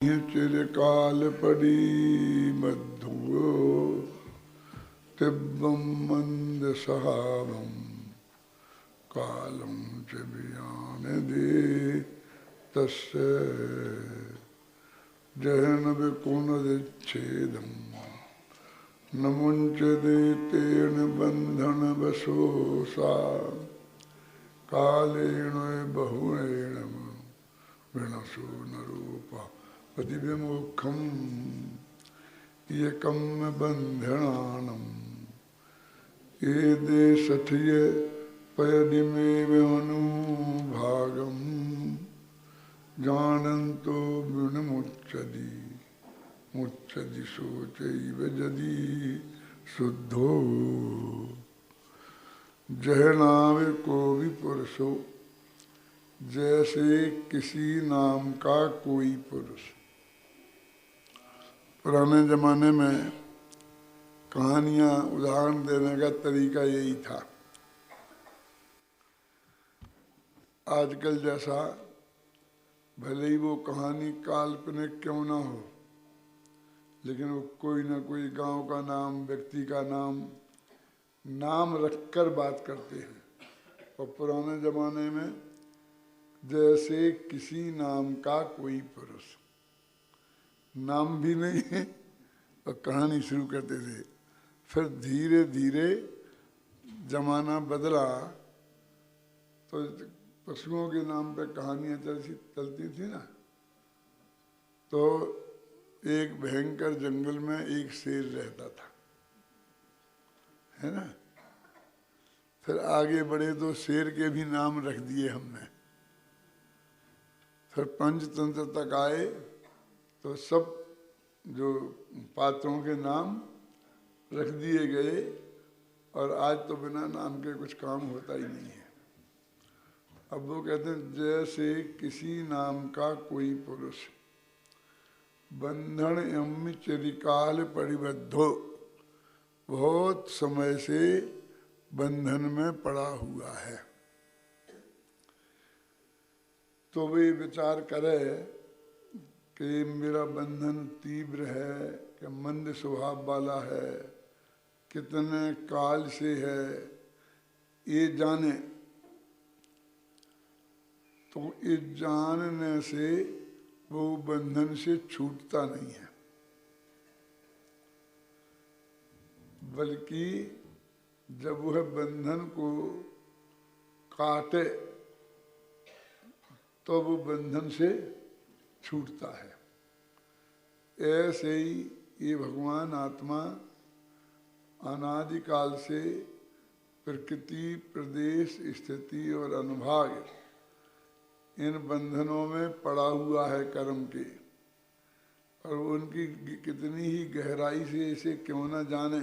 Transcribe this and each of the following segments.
चिरकाल पड़ी मद्धो तिब्बं मंद सहावं कालं च वियानदे तस्य जहन विकुणदिच्छेदं न मुञ्चते तेन बन्धन वशोषा कालेन बहुरेण विनशो नरूपः पतिविमुखं एकं बन्धनानं ये देशठिय पयदिमेव अनुभागं जानन्तो विनमुच्यति मुच्यति शोचैव यदि शुद्धो जहनावे को भी पुरुषो जैसे किसी नाम का कोई पुरुष। पुराने जमाने में कहानियां उदाहरण देने का तरीका यही था। आजकल जैसा भले ही वो कहानी काल्पनिक क्यों ना हो, लेकिन वो कोई ना कोई गांव का नाम, व्यक्ति का नाम रखकर बात करते हैं। और पुराने जमाने में जैसे किसी नाम का कोई पुरुष, नाम भी नहीं है और कहानी शुरू करते थे। फिर धीरे धीरे जमाना बदला तो पशुओं के नाम पे कहानियां चलती थी ना। तो एक भयंकर जंगल में एक शेर रहता था, है ना। फिर आगे बढ़े तो शेर के भी नाम रख दिए हमने। फिर पंचतंत्र तक आए तो सब जो पात्रों के नाम रख दिए गए, और आज तो बिना नाम के कुछ काम होता ही नहीं है। अब वो कहते हैं जैसे किसी नाम का कोई पुरुष बंधन यम चिरकाल परिबद्धो, बहुत समय से बंधन में पड़ा हुआ है। तो वे विचार करे कि मेरा बंधन तीव्र है कि मंद स्वभाव वाला है, कितने काल से है, ये जाने। तो ये जानने से वो बंधन से छूटता नहीं है, बल्कि जब वह बंधन को काटे तो वो बंधन से छूटता है। ऐसे ही ये भगवान आत्मा अनादिकाल से प्रकृति, प्रदेश, स्थिति और अनुभाग इन बंधनों में पड़ा हुआ है कर्म के। और उनकी कितनी ही गहराई से इसे क्यों न जाने,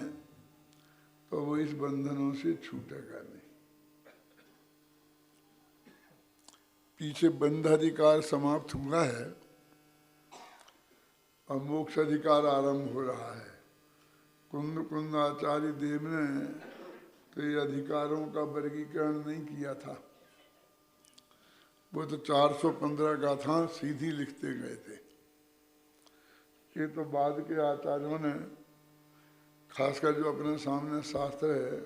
तो वो इस बंधनों से छूटेगा नहीं। पीछे बंधाधिकार समाप्त हुआ है और मोक्ष अधिकार आरंभ हो रहा है। कुंद आचार्य देव ने तो ये अधिकारों का वर्गीकरण नहीं किया था। वो तो 415 गाथा सीधी लिखते गए थे। ये तो बाद के आचार्यों ने, खासकर जो अपने सामने शास्त्र है,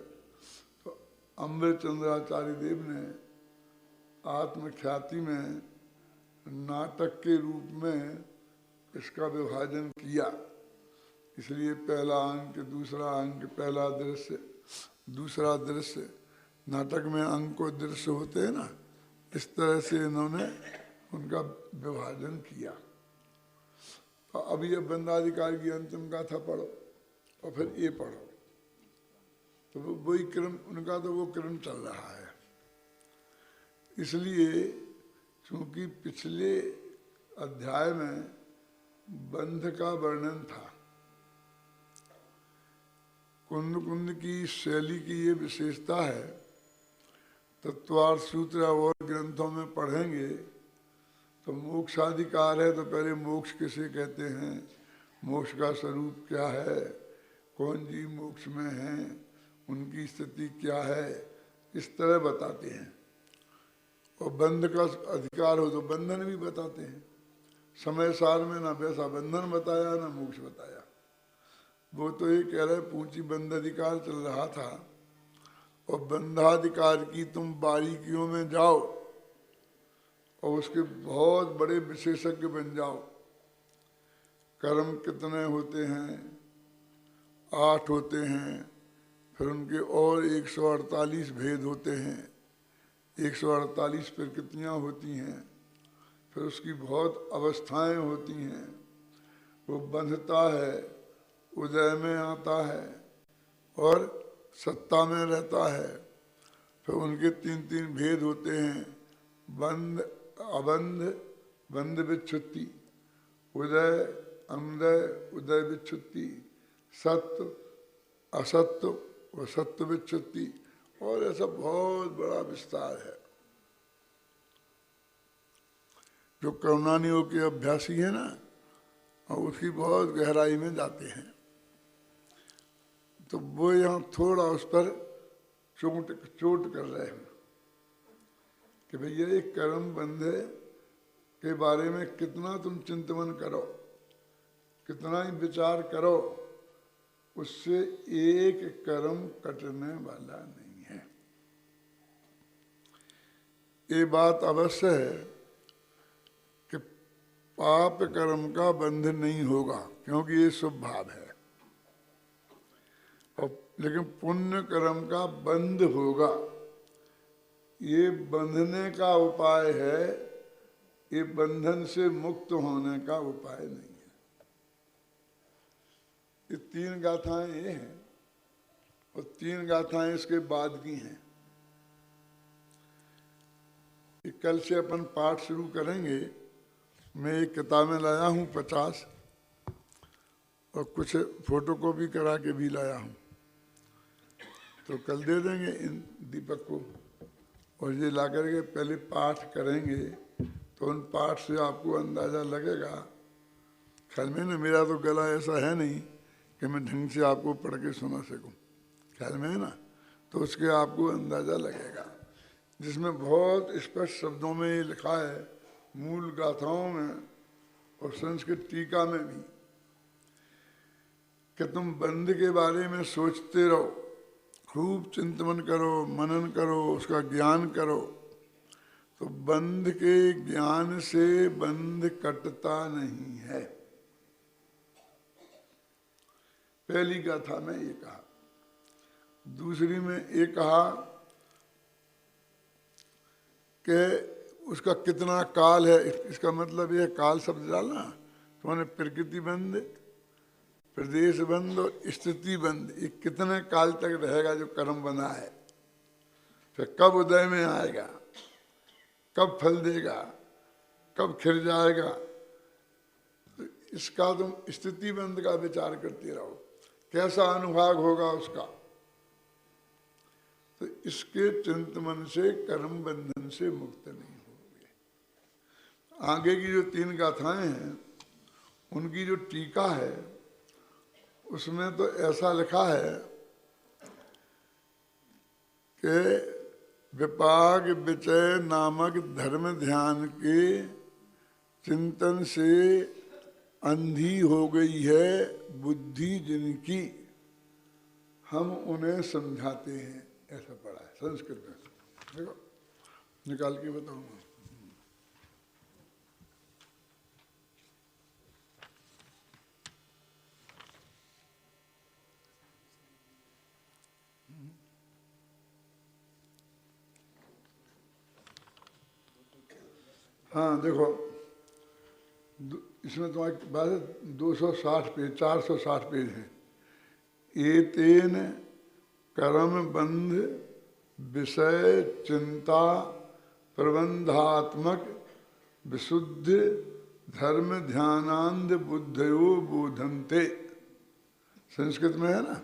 तो अमृतचंद्राचार्य देव ने आत्मख्याति में नाटक के रूप में इसका विभाजन किया। इसलिए पहला अंक, दूसरा अंक, पहला दृश्य, दूसरा दृश्य, नाटक में अंक और दृश्य होते हैं ना, इस तरह से इन्होंने उनका विभाजन किया। तो अब ये बंधाधिकार की अंतिम गाथा पढ़ो और फिर ये पढ़ो, तो वही क्रम उनका, तो वो क्रम चल रहा है। इसलिए चूंकि पिछले अध्याय में बंध का वर्णन था, कुंद की शैली की ये विशेषता है। तत्वार्थ सूत्र और ग्रंथों में पढ़ेंगे तो मोक्षाधिकार है, तो पहले मोक्ष किसे कहते हैं, मोक्ष का स्वरूप क्या है, कौन जी मोक्ष में हैं, उनकी स्थिति क्या है, इस तरह बताते हैं। और बंध का अधिकार हो तो बंधन भी बताते हैं। समय सार में ना वैसा बंधन बताया ना मोक्ष बताया। वो तो ये कह रहे पूंची बंध अधिकार चल रहा था और बंधाधिकार की तुम बारीकियों में जाओ और उसके बहुत बड़े विशेषज्ञ बन जाओ। कर्म कितने होते हैं? 8 होते हैं। फिर उनके और 148 भेद होते हैं। 148 प्रकृतियाँ होती हैं। फिर उसकी बहुत अवस्थाएं होती हैं। वो बंधता है, उदय में आता है और सत्ता में रहता है। फिर उनके 3 भेद होते हैं, बंध, अबंध, बंध विच्छुत्ति, उदय, अनुदय, उदय विच्छुत्ति, सत्व, असत्व और सत्व विच्छुत्ति, और ऐसा बहुत बड़ा विस्तार है। जो करुणानियों के अभ्यासी है ना, और उसकी बहुत गहराई में जाते हैं, तो वो यहाँ थोड़ा उस पर चोट कर रहे हैं कि भैया ये कर्म बंधे के बारे में कितना तुम चिंतन करो, कितना ही विचार करो, उससे एक कर्म कटने वाला नहीं है। ये बात अवश्य है कि पाप कर्म का बंध नहीं होगा, क्योंकि ये शुभ भाव है, और लेकिन पुण्य कर्म का बंध होगा। ये बंधने का उपाय है, ये बंधन से मुक्त होने का उपाय नहीं है। ये 3 गाथाएं ये हैं और 3 गाथाएं इसके बाद की हैं। कल से अपन पाठ शुरू करेंगे। मैं एक किताबें लाया हूँ 50 और कुछ फोटोकॉपी करा के भी लाया हूँ, तो कल दे देंगे इन दीपक को, और ये ला करके पहले पाठ करेंगे तो उन पाठ से आपको अंदाज़ा लगेगा। ख्याल में ना, मेरा तो गला ऐसा है नहीं कि मैं ढंग से आपको पढ़ के सुना सकूं, ख्याल में है ना, तो उसके आपको अंदाज़ा लगेगा। जिसमें बहुत स्पष्ट शब्दों में ये लिखा है, मूल गाथाओं में और संस्कृत टीका में भी, कि तुम बंध के बारे में सोचते रहो, खूब चिंतन करो, मनन करो, उसका ज्ञान करो, तो बंध के ज्ञान से बंध कटता नहीं है। पहली गाथा में ये कहा। दूसरी में ये कहा कि उसका कितना काल है। इसका मतलब ये काल शब्द डालना, तो मैंने प्रकृति बंध, प्रदेश बंध और स्थिति बंध, ये कितने काल तक रहेगा जो कर्म बना है, फिर कब उदय में आएगा, कब फल देगा, कब खिल जाएगा, तो इसका तुम स्थिति बंध का विचार करते रहो, कैसा अनुभाग होगा उसका। तो इसके चिंतन से कर्म बंधन से मुक्त नहीं होंगे। आगे की जो 3 गाथाएं हैं उनकी जो टीका है उसमें तो ऐसा लिखा है कि विपाक विचय नामक धर्म ध्यान के चिंतन से अंधी हो गई है बुद्धि जिनकी, हम उन्हें समझाते हैं। ऐसा पढ़ा है संस्कृत में, देखो निकाल के बताऊंगा। हाँ देखो, इसमें तुम्हारे पास 260 पेज, 460 पेज है। एतेन कर्म बंध विषय चिंता प्रबंधात्मक विशुद्ध धर्म ध्यानांद बुद्धयो बोधन्ते। संस्कृत में है ना।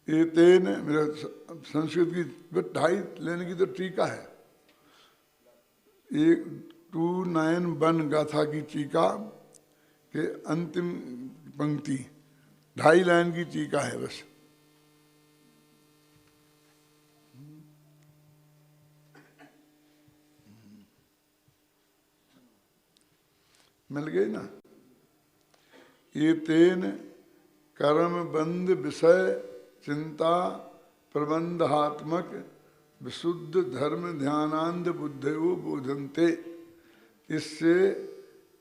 एतेन, मेरा संस्कृत की 2.5 लेने की तो टीका है, 291 गाथा की टीका के अंतिम पंक्ति, 2.5 लाइन की टीका है बस। मिल गई ना। ये तेन कर्म बंध विषय चिंता प्रबंधात्मक विशुद्ध धर्म ध्यानांध बुद्धयो बोधन्ते। इससे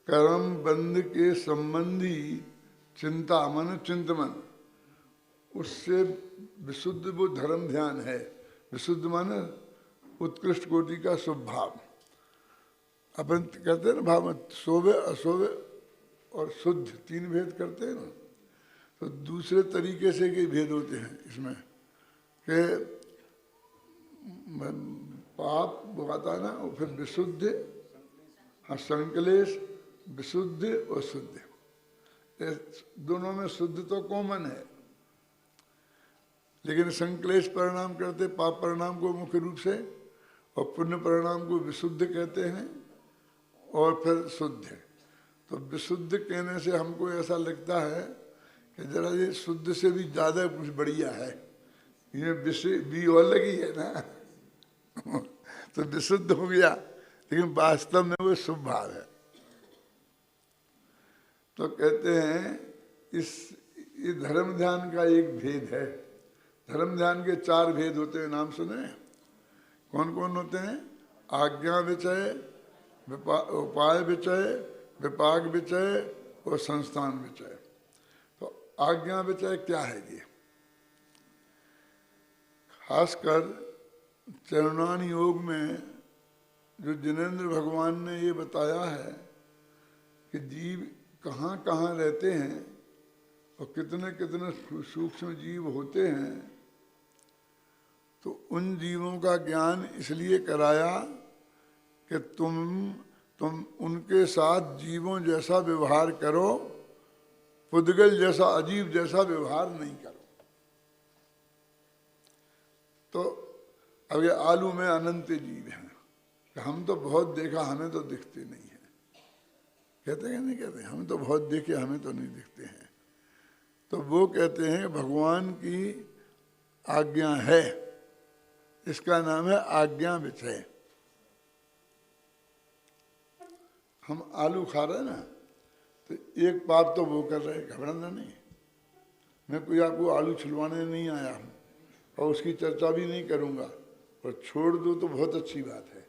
कर्म बंध के संबंधी चिंता मन चिंतमन, उससे विशुद्ध वो धर्म ध्यान है। विशुद्ध मन उत्कृष्ट कोटि का शुभ भाव। अपन कहते हैं ना भाव में शोभे अशोभे और शुद्ध तीन भेद करते हैं ना, तो दूसरे तरीके से के भेद होते हैं इसमें कि पाप वो आता है ना, और फिर विशुद्ध, हाँ संकलेश, विशुद्ध और शुद्ध, दोनों में शुद्ध तो कॉमन है, लेकिन संकलेश परिणाम करते पाप परिणाम को मुख्य रूप से, और पुण्य परिणाम को विशुद्ध कहते हैं, और फिर शुद्ध। तो विशुद्ध कहने से हमको ऐसा लगता है कि जरा ये शुद्ध से भी ज़्यादा कुछ बढ़िया है, ये भी अलग ही है ना तो विशुद्ध हो गया, लेकिन वास्तव में वो शुभ भाव है। तो कहते हैं ये धर्म ध्यान का एक भेद है। धर्म ध्यान के 4 भेद होते हैं, नाम सुने? कौन कौन होते हैं? आज्ञा विचय, उपाय विचय, विपाक विचय और संस्थान विचय। तो आज्ञा विचय क्या है ये? खासकर चरणान योग में जो जिनेंद्र भगवान ने ये बताया है कि जीव कहाँ कहाँ रहते हैं और कितने कितने सूक्ष्म जीव होते हैं, तो उन जीवों का ज्ञान इसलिए कराया कि तुम उनके साथ जीवों जैसा व्यवहार करो, पुद्गल जैसा अजीब जैसा व्यवहार नहीं करो। तो अब ये आलू में अनंत जीव हैं, हम तो बहुत देखा, हमें तो दिखते नहीं है। कहते हैं नहीं कहते? हम तो बहुत देखे, हमें तो नहीं दिखते हैं। तो वो कहते हैं भगवान की आज्ञा है, इसका नाम है आज्ञा विचय। हम आलू खा रहे हैं ना, तो एक पाप तो वो कर रहे हैं, घबराना नहीं। मैं कोई आपको आलू छिलवाने नहीं आया हूँ और उसकी चर्चा भी नहीं करूँगा, और छोड़ दो तो बहुत अच्छी बात है।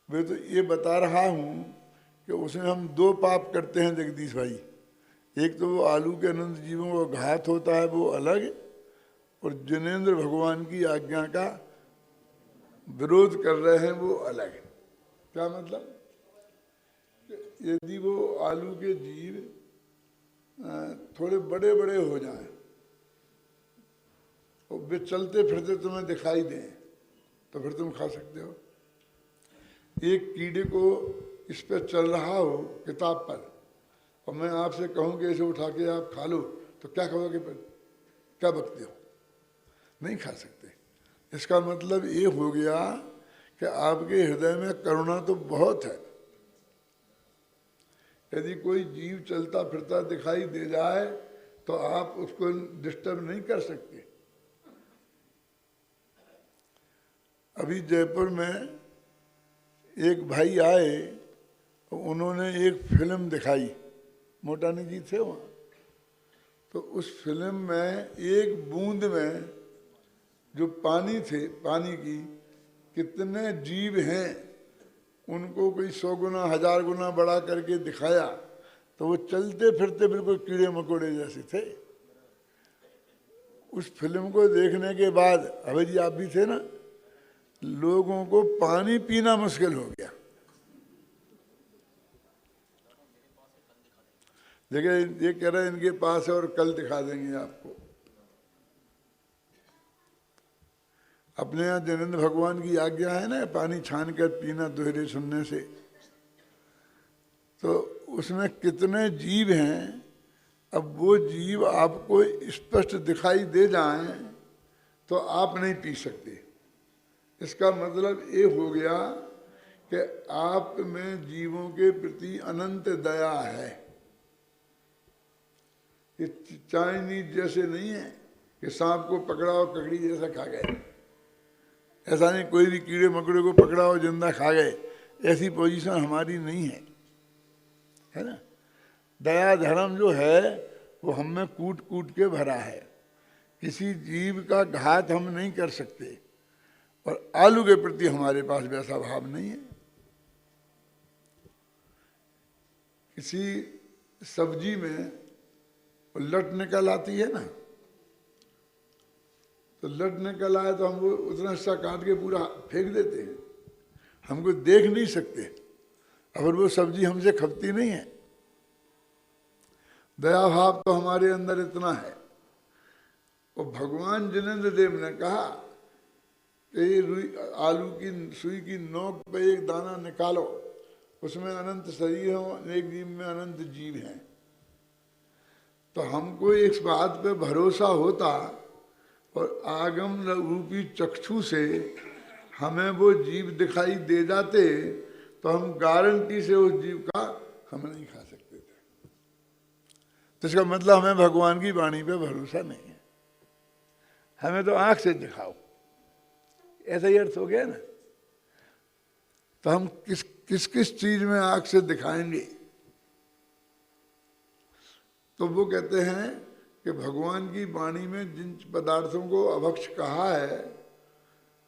मैं तो ये बता रहा हूँ कि उसमें हम 2 पाप करते हैं जगदीश भाई। एक तो वो आलू के अनंत जीवों को घात होता है, वो अलग, और जिनेंद्र भगवान की आज्ञा का विरोध कर रहे हैं, वो अलग। क्या मतलब? यदि वो आलू के जीव थोड़े बड़े बड़े हो जाएं और वे चलते फिरते तुम्हें दिखाई दें, तो फिर तुम खा सकते हो। एक कीड़े को इस पर चल रहा हो किताब पर, और मैं आपसे कहूँ कि इसे उठा के आप खा लो, तो क्या कहोगे? पर क्या बकते हो? नहीं खा सकते। इसका मतलब ये हो गया कि आपके हृदय में करुणा तो बहुत है। यदि कोई जीव चलता फिरता दिखाई दे जाए तो आप उसको डिस्टर्ब नहीं कर सकते। अभी जयपुर में एक भाई आए, उन्होंने एक फिल्म दिखाई, मोटानी जी थे वहाँ, तो उस फिल्म में एक बूंद में जो पानी थे, पानी की कितने जीव हैं, उनको कोई 100 गुना 1000 गुना बड़ा करके दिखाया, तो वो चलते फिरते बिल्कुल कीड़े मकोड़े जैसे थे। उस फिल्म को देखने के बाद, अभी जी आप भी थे ना, लोगों को पानी पीना मुश्किल हो गया। देखिए ये कह रहे हैं इनके पास है और कल दिखा देंगे आपको। अपने यहाँ जिनेंद्र भगवान की आज्ञा है ना, पानी छान कर पीना दोहरे सुनने से, तो उसमें कितने जीव हैं। अब वो जीव आपको स्पष्ट दिखाई दे जाएं तो आप नहीं पी सकते। इसका मतलब ये हो गया कि आप में जीवों के प्रति अनंत दया है। ये चाइनीज जैसे नहीं है कि सांप को पकड़ा और ककड़ी जैसा खा गए। ऐसा नहीं, कोई भी कीड़े मकोड़े को पकड़ा और जिंदा खा गए, ऐसी पोजीशन हमारी नहीं है ना। दया धर्म जो है वो हम में कूट कूट के भरा है। किसी जीव का घात हम नहीं कर सकते, और आलू के प्रति हमारे पास वैसा भाव नहीं है। किसी सब्जी में लट निकल आती है ना, तो लट निकल आए तो हम वो उतना हिस्सा काट के पूरा फेंक देते हैं, हमको देख नहीं सकते, अगर वो सब्जी हमसे खपती नहीं है। दया भाव तो हमारे अंदर इतना है। और भगवान जिनेंद्र देव ने कहा कि आलू की सुई की नोक पे एक दाना निकालो, उसमें अनंत शरीर हो, एक जीव में अनंत जीव हैं। तो हमको इस बात पे भरोसा होता और आगम रूपी चक्षु से हमें वो जीव दिखाई दे जाते, तो हम गारंटी से उस जीव का हम नहीं खा सकते थे। तो इसका मतलब हमें भगवान की वाणी पे भरोसा नहीं है, हमें तो आंख से दिखाओ, ऐसा ही अर्थ हो गया ना। तो हम किस किस चीज में आंख से दिखाएंगे? तो वो कहते हैं कि भगवान की वाणी में जिन पदार्थों को अभक्ष कहा है,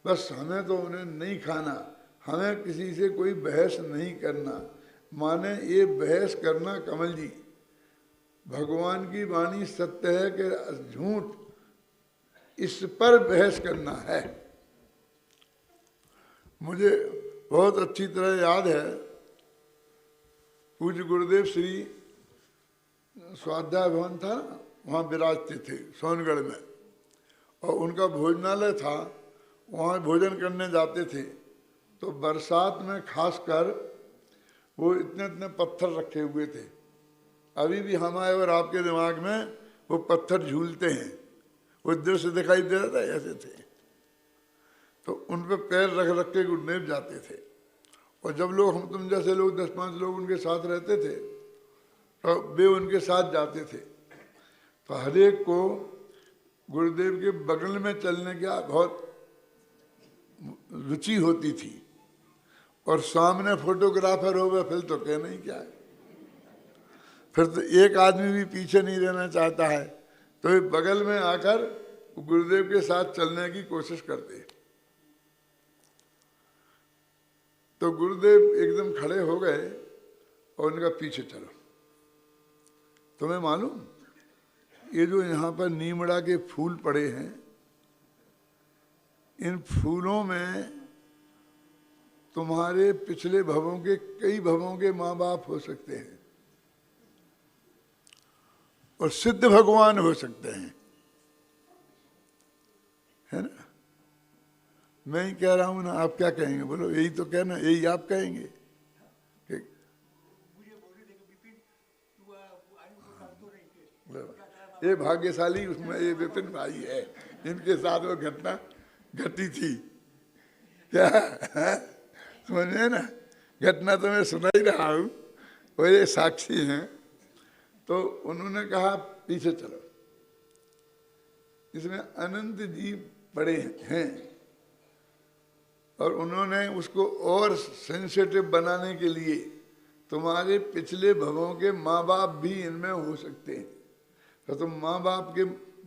बस हमें तो उन्हें नहीं खाना, हमें किसी से कोई बहस नहीं करना। माने ये बहस करना, कमल जी, भगवान की वाणी सत्य है कि झूठ, इस पर बहस करना है। मुझे बहुत अच्छी तरह याद है, पूज्य गुरुदेव श्री स्वाध्याय भवन था, वहाँ विराजते थे सोनगढ़ में, और उनका भोजनालय था, वहाँ भोजन करने जाते थे। तो बरसात में खासकर वो इतने इतने पत्थर रखे हुए थे, अभी भी हमारे और आपके दिमाग में वो पत्थर झूलते हैं, वो दृश्य दिखाई दे रहा था, ऐसे थे। तो उन पे पैर रख रख के गुरुदेव जाते थे, और जब लोग हम तुम जैसे लोग 10-5 लोग उनके साथ रहते थे, तो वे उनके साथ जाते थे। तो हर एक को गुरुदेव के बगल में चलने की बहुत रुचि होती थी, और सामने फोटोग्राफर हो गए फिर तो कहना ही क्या है। फिर तो एक आदमी भी पीछे नहीं रहना चाहता है, तो वे बगल में आकर गुरुदेव के साथ चलने की कोशिश करते। तो गुरुदेव एकदम खड़े हो गए और उनका पीछे चलो। तुम्हें मालूम, ये जो यहाँ पर नीमड़ा के फूल पड़े हैं, इन फूलों में तुम्हारे पिछले भवों के, कई भवों के माँ बाप हो सकते हैं, और सिद्ध भगवान हो सकते हैं, है ना। मैं ही कह रहा हूं ना, आप क्या कहेंगे? बोलो, यही तो कहना, यही आप कहेंगे कि ये भाग्यशाली उसमें ये विपिन भाई है, इनके साथ वो घटना घटी थी क्या? समझे ना, घटना तो मैं सुना ही रहा हूं, वो ये साक्षी हैं। तो उन्होंने कहा पीछे चलो, इसमें अनंत जीव पड़े हैं, और उन्होंने उसको और सेंसिटिव बनाने के लिए तुम्हारे पिछले भवों के माँ बाप भी इनमें हो सकते हैं। तो तुम माँ बाप के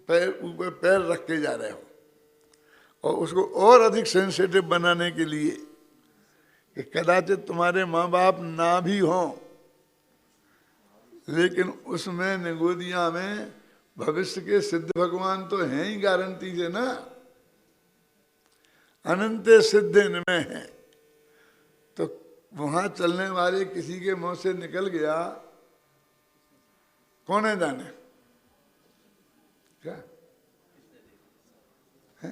पैर ऊपर पैर रख के जा रहे हो, और उसको और अधिक सेंसिटिव बनाने के लिए कि कदाचित तुम्हारे माँ बाप ना भी हों, लेकिन उसमें निगोदिया में भविष्य के सिद्ध भगवान तो हैं ही गारंटी से ना, अनंत सिद्ध इनमें है। तो वहां चलने वाले किसी के मुंह से निकल गया, कौन है जाने क्या है?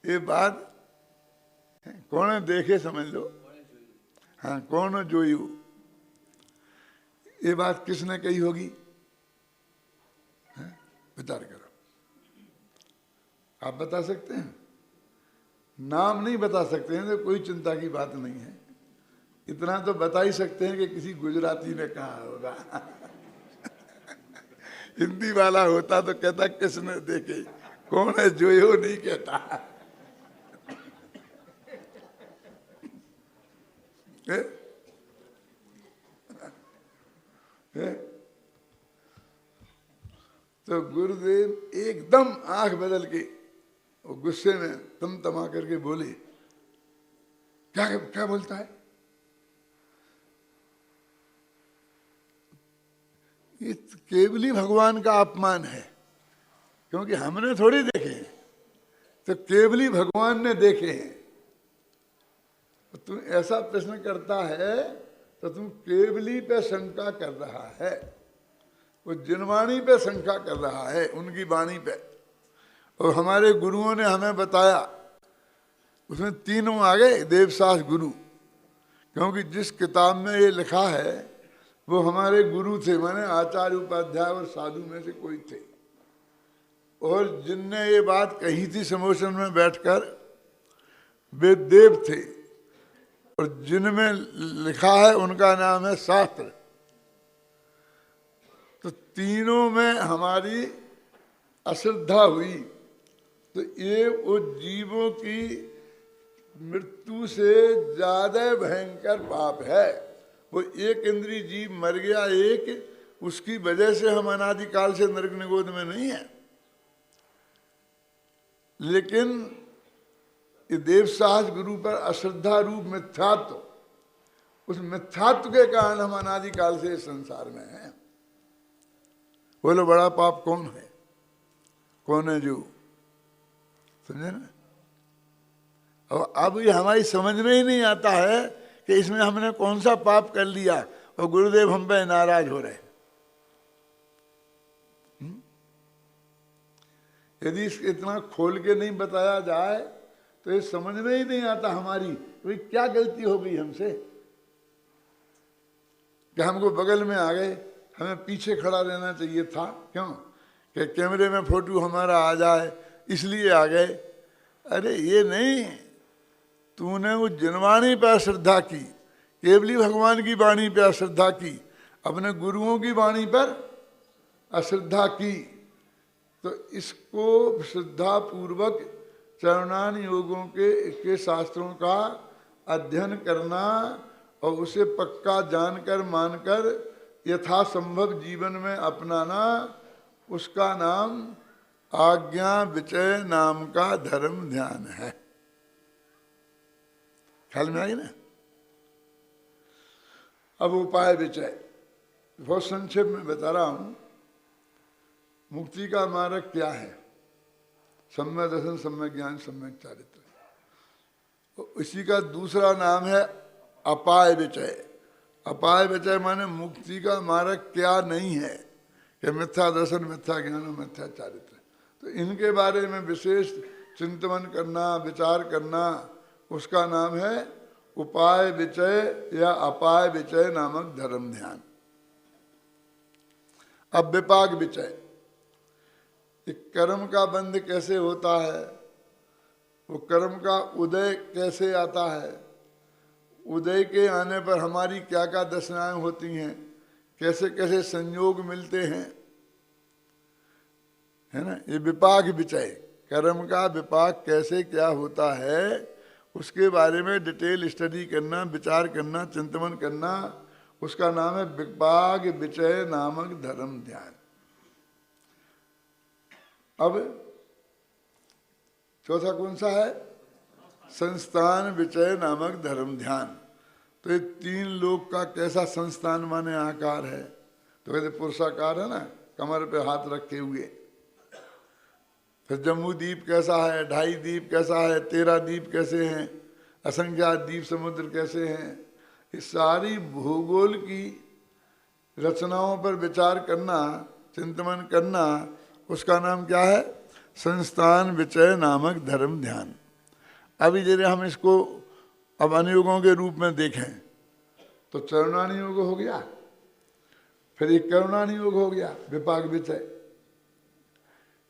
ये बात है, कौन है देखे समझ लो, हाँ, कौन जोयू, ये बात किसने कही होगी? विचार करो। आप बता सकते हैं? नाम नहीं बता सकते हैं तो कोई चिंता की बात नहीं है, इतना तो बता ही सकते हैं कि किसी गुजराती ने कहा होगा। हिंदी वाला होता तो कहता किसने देखे, कौन है जोयो नहीं कहता। तो गुरुदेव एकदम आंख बदल के वो गुस्से में तमा करके बोले, क्या क्या बोलता है? ये केवली भगवान का अपमान है, क्योंकि हमने थोड़ी देखे हैं, तो केवली भगवान ने देखे हैं। तो तुम ऐसा प्रश्न करता है तो तुम केवली पे शंका कर रहा है, वो जिनवाणी पे शंका कर रहा है, उनकी वाणी पे। और हमारे गुरुओं ने हमें बताया, उसमें तीनों आ गए देवशास्त्र गुरु, क्योंकि जिस किताब में ये लिखा है वो हमारे गुरु थे, माने आचार्य उपाध्याय और साधु में से कोई थे। और जिनने ये बात कही थी समोसन में बैठकर वे देव थे, और जिनमें लिखा है उनका नाम है शास्त्र। तो तीनों में हमारी अश्रद्धा हुई, तो ये वो जीवों की मृत्यु से ज्यादा भयंकर पाप है। वो एक इंद्रिय जीव मर गया एक, उसकी वजह से हम अनादिकाल से नरक निगोद में नहीं है। लेकिन ये देवशास्त्र गुरु पर अश्रद्धा रूप मिथ्यात्व, उस मिथ्यात्व के कारण हम अनादिकाल से इस संसार में हैं। बोलो बड़ा पाप कौन है? कौन है जो? समझे ना? और अब ये हमारी समझ में ही नहीं आता है कि इसमें हमने कौन सा पाप कर लिया और गुरुदेव हम पे नाराज हो रहे। यदि इतना खोल के नहीं बताया जाए तो ये समझ में ही नहीं आता हमारी भाई क्या गलती हो गई हमसे, कि हमको बगल में आ गए, हमें पीछे खड़ा रहना चाहिए था। क्यों? कि कैमरे में फोटो हमारा आ जाए इसलिए आ गए। अरे ये नहीं, तूने उस जिनवाणी पर श्रद्धा की, केवली भगवान की वाणी पर अश्रद्धा की, अपने गुरुओं की वाणी पर अश्रद्धा की। तो इसको श्रद्धा पूर्वक चरणान योगों के शास्त्रों का अध्ययन करना और उसे पक्का जानकर मानकर यथासंभव जीवन में अपनाना, उसका नाम आज्ञा विचय नाम का धर्म ध्यान है। ख्याल में आई ना? अब उपाय विचय बहुत संक्षेप में बता रहा हूं। मुक्ति का मार्ग क्या है? सम्यक दर्शन, सम्यक ज्ञान, सम्यक चारित्र। इसी का दूसरा नाम है अपाय विचय। अपाय विचय माने मुक्ति का मार्ग क्या नहीं है, कि मिथ्या दर्शन, मिथ्या ज्ञान और मिथ्या चारित्र। तो इनके बारे में विशेष चिंतन करना, विचार करना, उसका नाम है उपाय विचय या अपाय विचय नामक धर्म ध्यान। अब विपाक विचय, कर्म का बंध कैसे होता है, वो कर्म का उदय कैसे आता है, उदय के आने पर हमारी क्या क्या दशाएं होती हैं, कैसे कैसे संयोग मिलते हैं, है ना? ये विपाक विचय, कर्म का विपाक कैसे क्या होता है, उसके बारे में डिटेल स्टडी करना, विचार करना, चिंतन करना, उसका नाम है विपाक विचय नामक धर्म ध्यान। अब चौथा कौन सा है? संस्थान विचय नामक धर्म ध्यान। तो ये तीन लोग का कैसा संस्थान माने आकार है? तो कहते पुरुषाकार है ना, कमर पे हाथ रखे हुए। फिर जम्बू द्वीप कैसा है, 2.5 द्वीप कैसा है, 13 द्वीप कैसे हैं, असंख्यात द्वीप समुद्र कैसे हैं, इस सारी भूगोल की रचनाओं पर विचार करना, चिंतन करना, उसका नाम क्या है? संस्थान विचय नामक धर्म ध्यान। अभी यदि हम इसको अब अनुयोगों के रूप में देखें तो चरणानी योग हो गया, फिर एक करुणानी योग हो गया, विपाक विचय,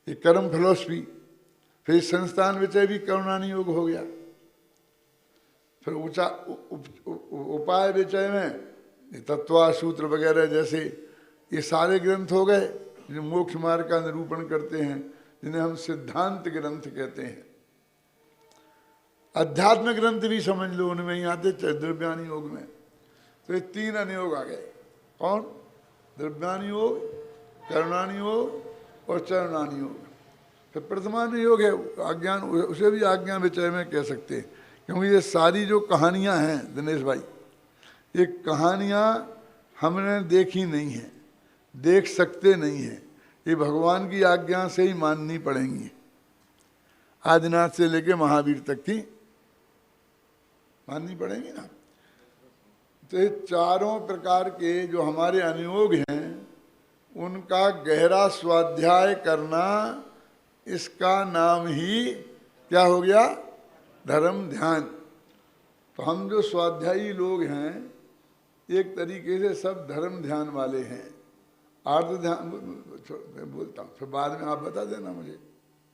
एक कर्म फिलोसफी, फिर संस्थान विचय भी करुणानी योग हो गया। फिर ऊंचा उपाय विचय में तत्वा सूत्र वगैरह जैसे ये सारे ग्रंथ हो गए जो मोक्ष मार्ग का निरूपण करते हैं, जिन्हें हम सिद्धांत ग्रंथ कहते हैं। अध्यात्म ग्रंथ भी समझ लो, उनमें ही आते द्रव्यानी योग में। तो ये 3 अनुयोग आ गए। कौन? द्रव्यानी योग, करुणानी योग और चरणानि योग। फिर प्रथमानि योग है आज्ञान, उसे भी आज्ञा विचय में कह सकते हैं, क्योंकि ये सारी जो कहानियाँ हैं दिनेश भाई, ये कहानियाँ हमने देखी नहीं हैं, देख सकते नहीं हैं, ये भगवान की आज्ञा से ही माननी पड़ेंगी। आदिनाथ से लेके महावीर तक की माननी पड़ेंगी ना। तो ये चारों प्रकार के जो हमारे अनुयोग हैं उनका गहरा स्वाध्याय करना, इसका नाम ही क्या हो गया? धर्म ध्यान। तो हम जो स्वाध्यायी लोग हैं एक तरीके से सब धर्म ध्यान वाले हैं। आर्थ ध्यान मैं बोलता हूँ, फिर बाद में आप बता देना मुझे,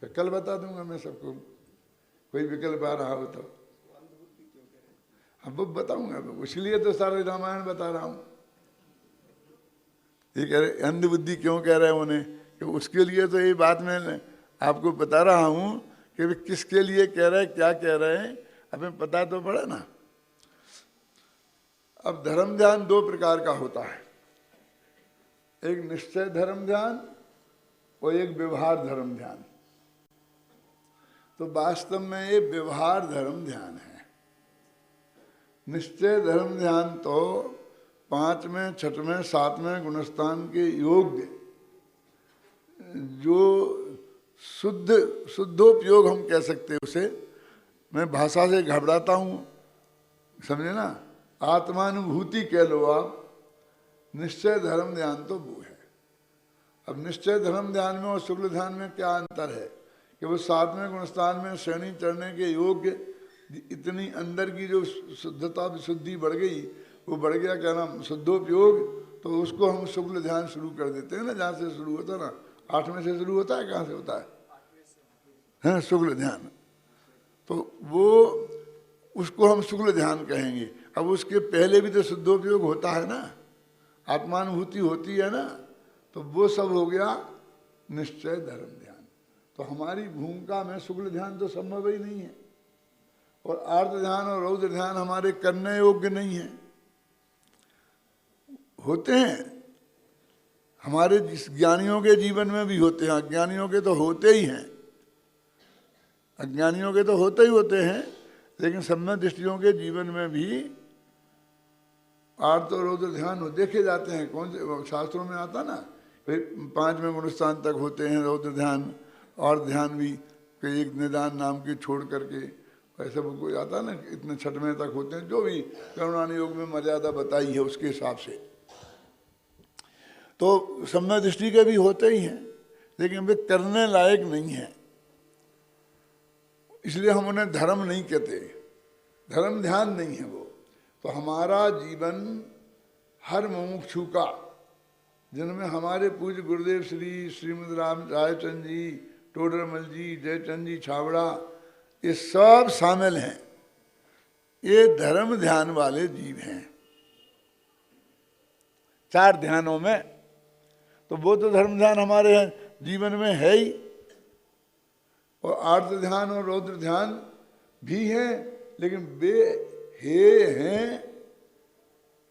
फिर कल बता दूंगा मैं सबको, कोई विकल्प आ रहा हो तो। अब वो बताऊंगा, इसलिए तो सारे रामायण बता रहा हूँ। ये कह रहे अंधबुद्धि क्यों कह रहे हैं उन्हें, कि उसके लिए तो ये बात मैं आपको बता रहा हूँ कि वे किसके लिए कह रहे हैं, क्या कह रहे हैं, हमें पता तो पड़ा ना। अब धर्म ध्यान दो प्रकार का होता है, एक निश्चय धर्म ध्यान और एक व्यवहार धर्म ध्यान। तो वास्तव में ये व्यवहार धर्म ध्यान है। निश्चय धर्म ध्यान तो 5वें, 6वें, 7वें गुणस्थान के योग्य जो शुद्धोपयोग हम कह सकते हैं उसे, मैं भाषा से घबराता हूँ, समझे ना, आत्मानुभूति कह लो आप। निश्चय धर्म ध्यान तो वो है। अब निश्चय धर्म ध्यान में और शुक्ल ध्यान में क्या अंतर है कि वो 7वें गुणस्थान में श्रेणी चढ़ने के योग्य इतनी अंदर की जो शुद्धता विशुद्धि बढ़ गई, वो बढ़ गया क्या नाम शुद्धोपयोग, तो उसको हम शुक्ल ध्यान शुरू कर देते हैं ना, जहाँ से शुरू होता है ना, 8वें से शुरू होता है, कहाँ से होता है शुक्ल ध्यान। तो वो उसको हम शुक्ल ध्यान कहेंगे। अब उसके पहले भी तो शुद्धोपयोग होता है ना, आत्मानुभूति होती है ना, तो वो सब हो गया निश्चय धर्म ध्यान। तो हमारी भूमिका में शुक्ल ध्यान तो संभव ही नहीं है, और आर्त ध्यान और रौद्र ध्यान हमारे करने योग्य नहीं है। होते हैं हमारे ज्ञानियों के जीवन में भी होते हैं, अज्ञानियों के तो होते ही हैं, अज्ञानियों के तो होते ही होते हैं, लेकिन सम्यक दृष्टियों के जीवन में भी आर्त और रौद्र ध्यान देखे जाते हैं। कौन से शास्त्रों में आता ना, भाई 5वें गुणस्थान तक होते हैं रौद्र ध्यान, और ध्यान भी कि एक निदान नाम की छोड़ करके ऐसे वो कोई आता ना, इतने 6वें तक होते हैं, जो भी करुणानि योग में मर्यादा बताई है उसके हिसाब से। तो सम्यक दृष्टि के भी होते ही हैं, लेकिन वे करने लायक नहीं हैं, इसलिए हम उन्हें धर्म नहीं कहते, धर्म ध्यान नहीं है वो। तो हमारा जीवन हर मुमुक्षु का, जिनमें हमारे पूज्य गुरुदेव श्री श्रीमद राम रायचंद जी, टोडरमल जी, जयचंद जी छाबड़ा, ये सब शामिल हैं, ये धर्म ध्यान वाले जीव हैं 4 ध्यानों में। तो वो तो धर्म ध्यान हमारे जीवन में है ही, और आर्त ध्यान और रौद्र ध्यान भी हैं, लेकिन वे हैं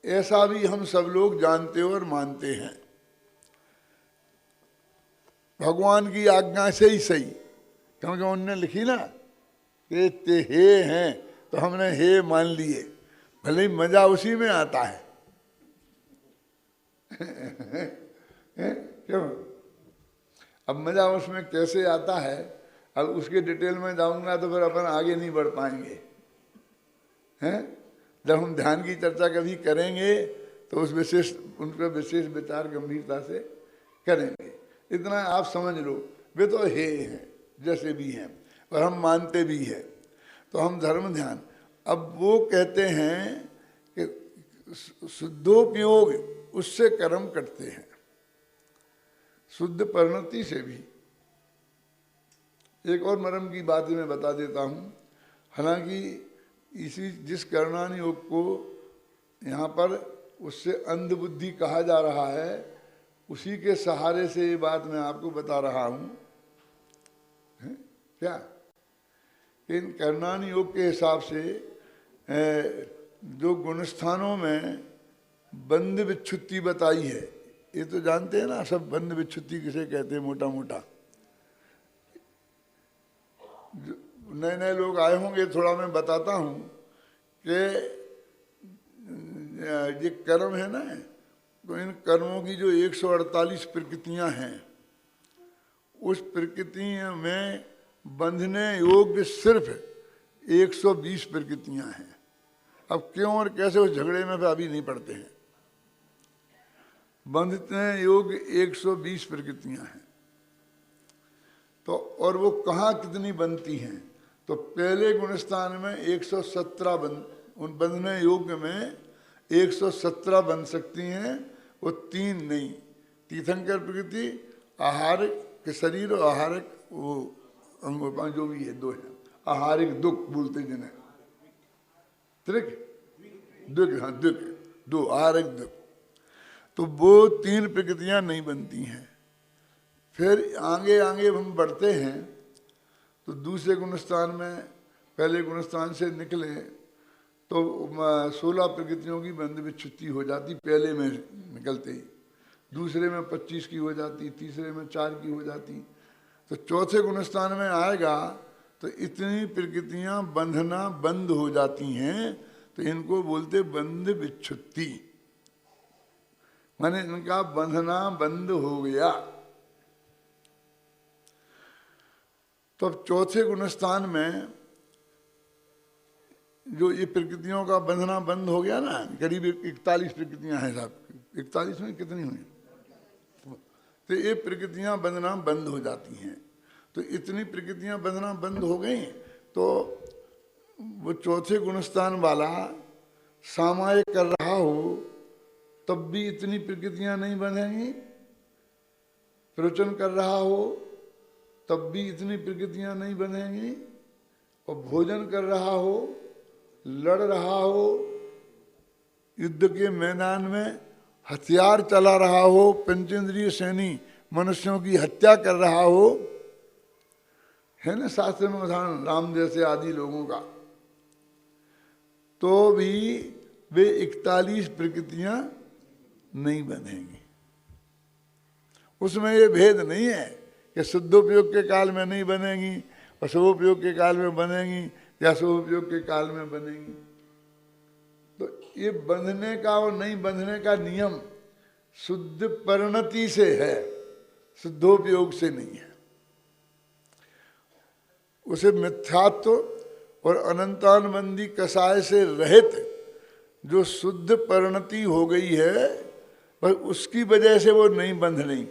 ऐसा भी हम सब लोग जानते और मानते हैं, भगवान की आज्ञा से ही सही, क्योंकि उन्होंने लिखी ना कि ते हे हैं, तो हमने हे मान लिए, भले ही मजा उसी में आता है क्यों? अब मजा उसमें कैसे आता है, अब उसके डिटेल में जाऊंगा तो फिर अपन आगे नहीं बढ़ पाएंगे हैं। जब हम ध्यान की चर्चा कभी करेंगे तो उस उन पर विशेष विचार गंभीरता से करेंगे। इतना आप समझ लो, वे तो हैं जैसे भी हैं, और हम मानते भी हैं, तो हम धर्म ध्यान। अब वो कहते हैं कि शुद्धोपयोग, उससे कर्म कटते हैं, शुद्ध परिणति से भी। एक और मर्म की बात मैं बता देता हूँ, हालांकि इसी जिस करुणानि योग को यहाँ पर उससे अंधबुद्धि कहा जा रहा है, उसी के सहारे से ये बात मैं आपको बता रहा हूँ। क्या इन करुणानि योग के हिसाब से जो गुणस्थानों में बंद विच्छुत्ति बताई है, ये तो जानते हैं ना सब, बंध विच्छुत्ति किसे कहते हैं मोटा मोटा। नए नए लोग आए होंगे, थोड़ा मैं बताता हूँ कि ये कर्म है ना, तो इन कर्मों की जो 148 प्रकृतियां हैं, उस प्रकृति में बंधने योग्य सिर्फ 120 प्रकृतियां हैं। अब क्यों और कैसे उस झगड़े में अभी नहीं पड़ते हैं। बंधने योग्य 120 प्रकृतियां हैं। तो और वो कहाँ कितनी बनती हैं, तो पहले गुणस्थान में 117 उन बंधने योग्य में 117 बन सकती हैं, वो 3 नहीं। तीर्थंकर प्रकृति, आहारिक के शरीर और आहारिक वो अंगोपांग जो भी है, 2 है। आहारिक दुख बोलते जिन्हें, त्रिक दुख, हाँ दुख, 2 आहारिक दुख। तो वो 3 प्रकृतियां नहीं बनती हैं। फिर आगे आगे हम बढ़ते हैं तो दूसरे गुणस्थान में, पहले गुणस्थान से निकले तो 16 प्रकृतियों की बंध विच्छुत्ति हो जाती पहले में निकलते ही, दूसरे में 25 की हो जाती, तीसरे में 4 की हो जाती। तो चौथे गुणस्थान में आएगा तो इतनी प्रकृतियां बंधना बंद हो जाती हैं, तो इनको बोलते बंध विच्छुत्ति, माने इनका बंधना बंद हो गया। तो अब चौथे गुणस्थान में जो ये प्रकृतियों का बंधना बंद हो गया ना, करीब 41 प्रकृतियां हैं साहब, 41 में कितनी हुई, तो ये प्रकृतियां बंधना बंद हो जाती हैं। तो इतनी प्रकृतियां बंधना बंद हो गई तो वो चौथे गुणस्थान वाला सामायिक कर रहा हो तब भी इतनी प्रकृतियां नहीं बंधेंगी, प्रवचन कर रहा हो तब भी इतनी प्रकृतियां नहीं बंधेंगी, और भोजन कर रहा हो, लड़ रहा हो, युद्ध के मैदान में हथियार चला रहा हो, पंचेंद्रिय सैनी मनुष्यों की हत्या कर रहा हो, है ना शास्त्र में उदाहरण राम जैसे आदि लोगों का, तो भी वे 41 प्रकृतियां नहीं बनेंगी। उसमें ये भेद नहीं है कि शुद्धोपयोग के काल में नहीं बनेगी और शुभोपयोग के काल में बनेगी या शुभोपयोग के काल में बनेगी। तो ये बंधने का और नहीं बंधने का नियम शुद्ध परिणति से है, शुद्धोपयोग से नहीं है। उसे मिथ्यात्व और अनंतानुबंधी कसाय से रहित जो शुद्ध परिणति हो गई है, बस उसकी वजह से वो नहीं बंध रही।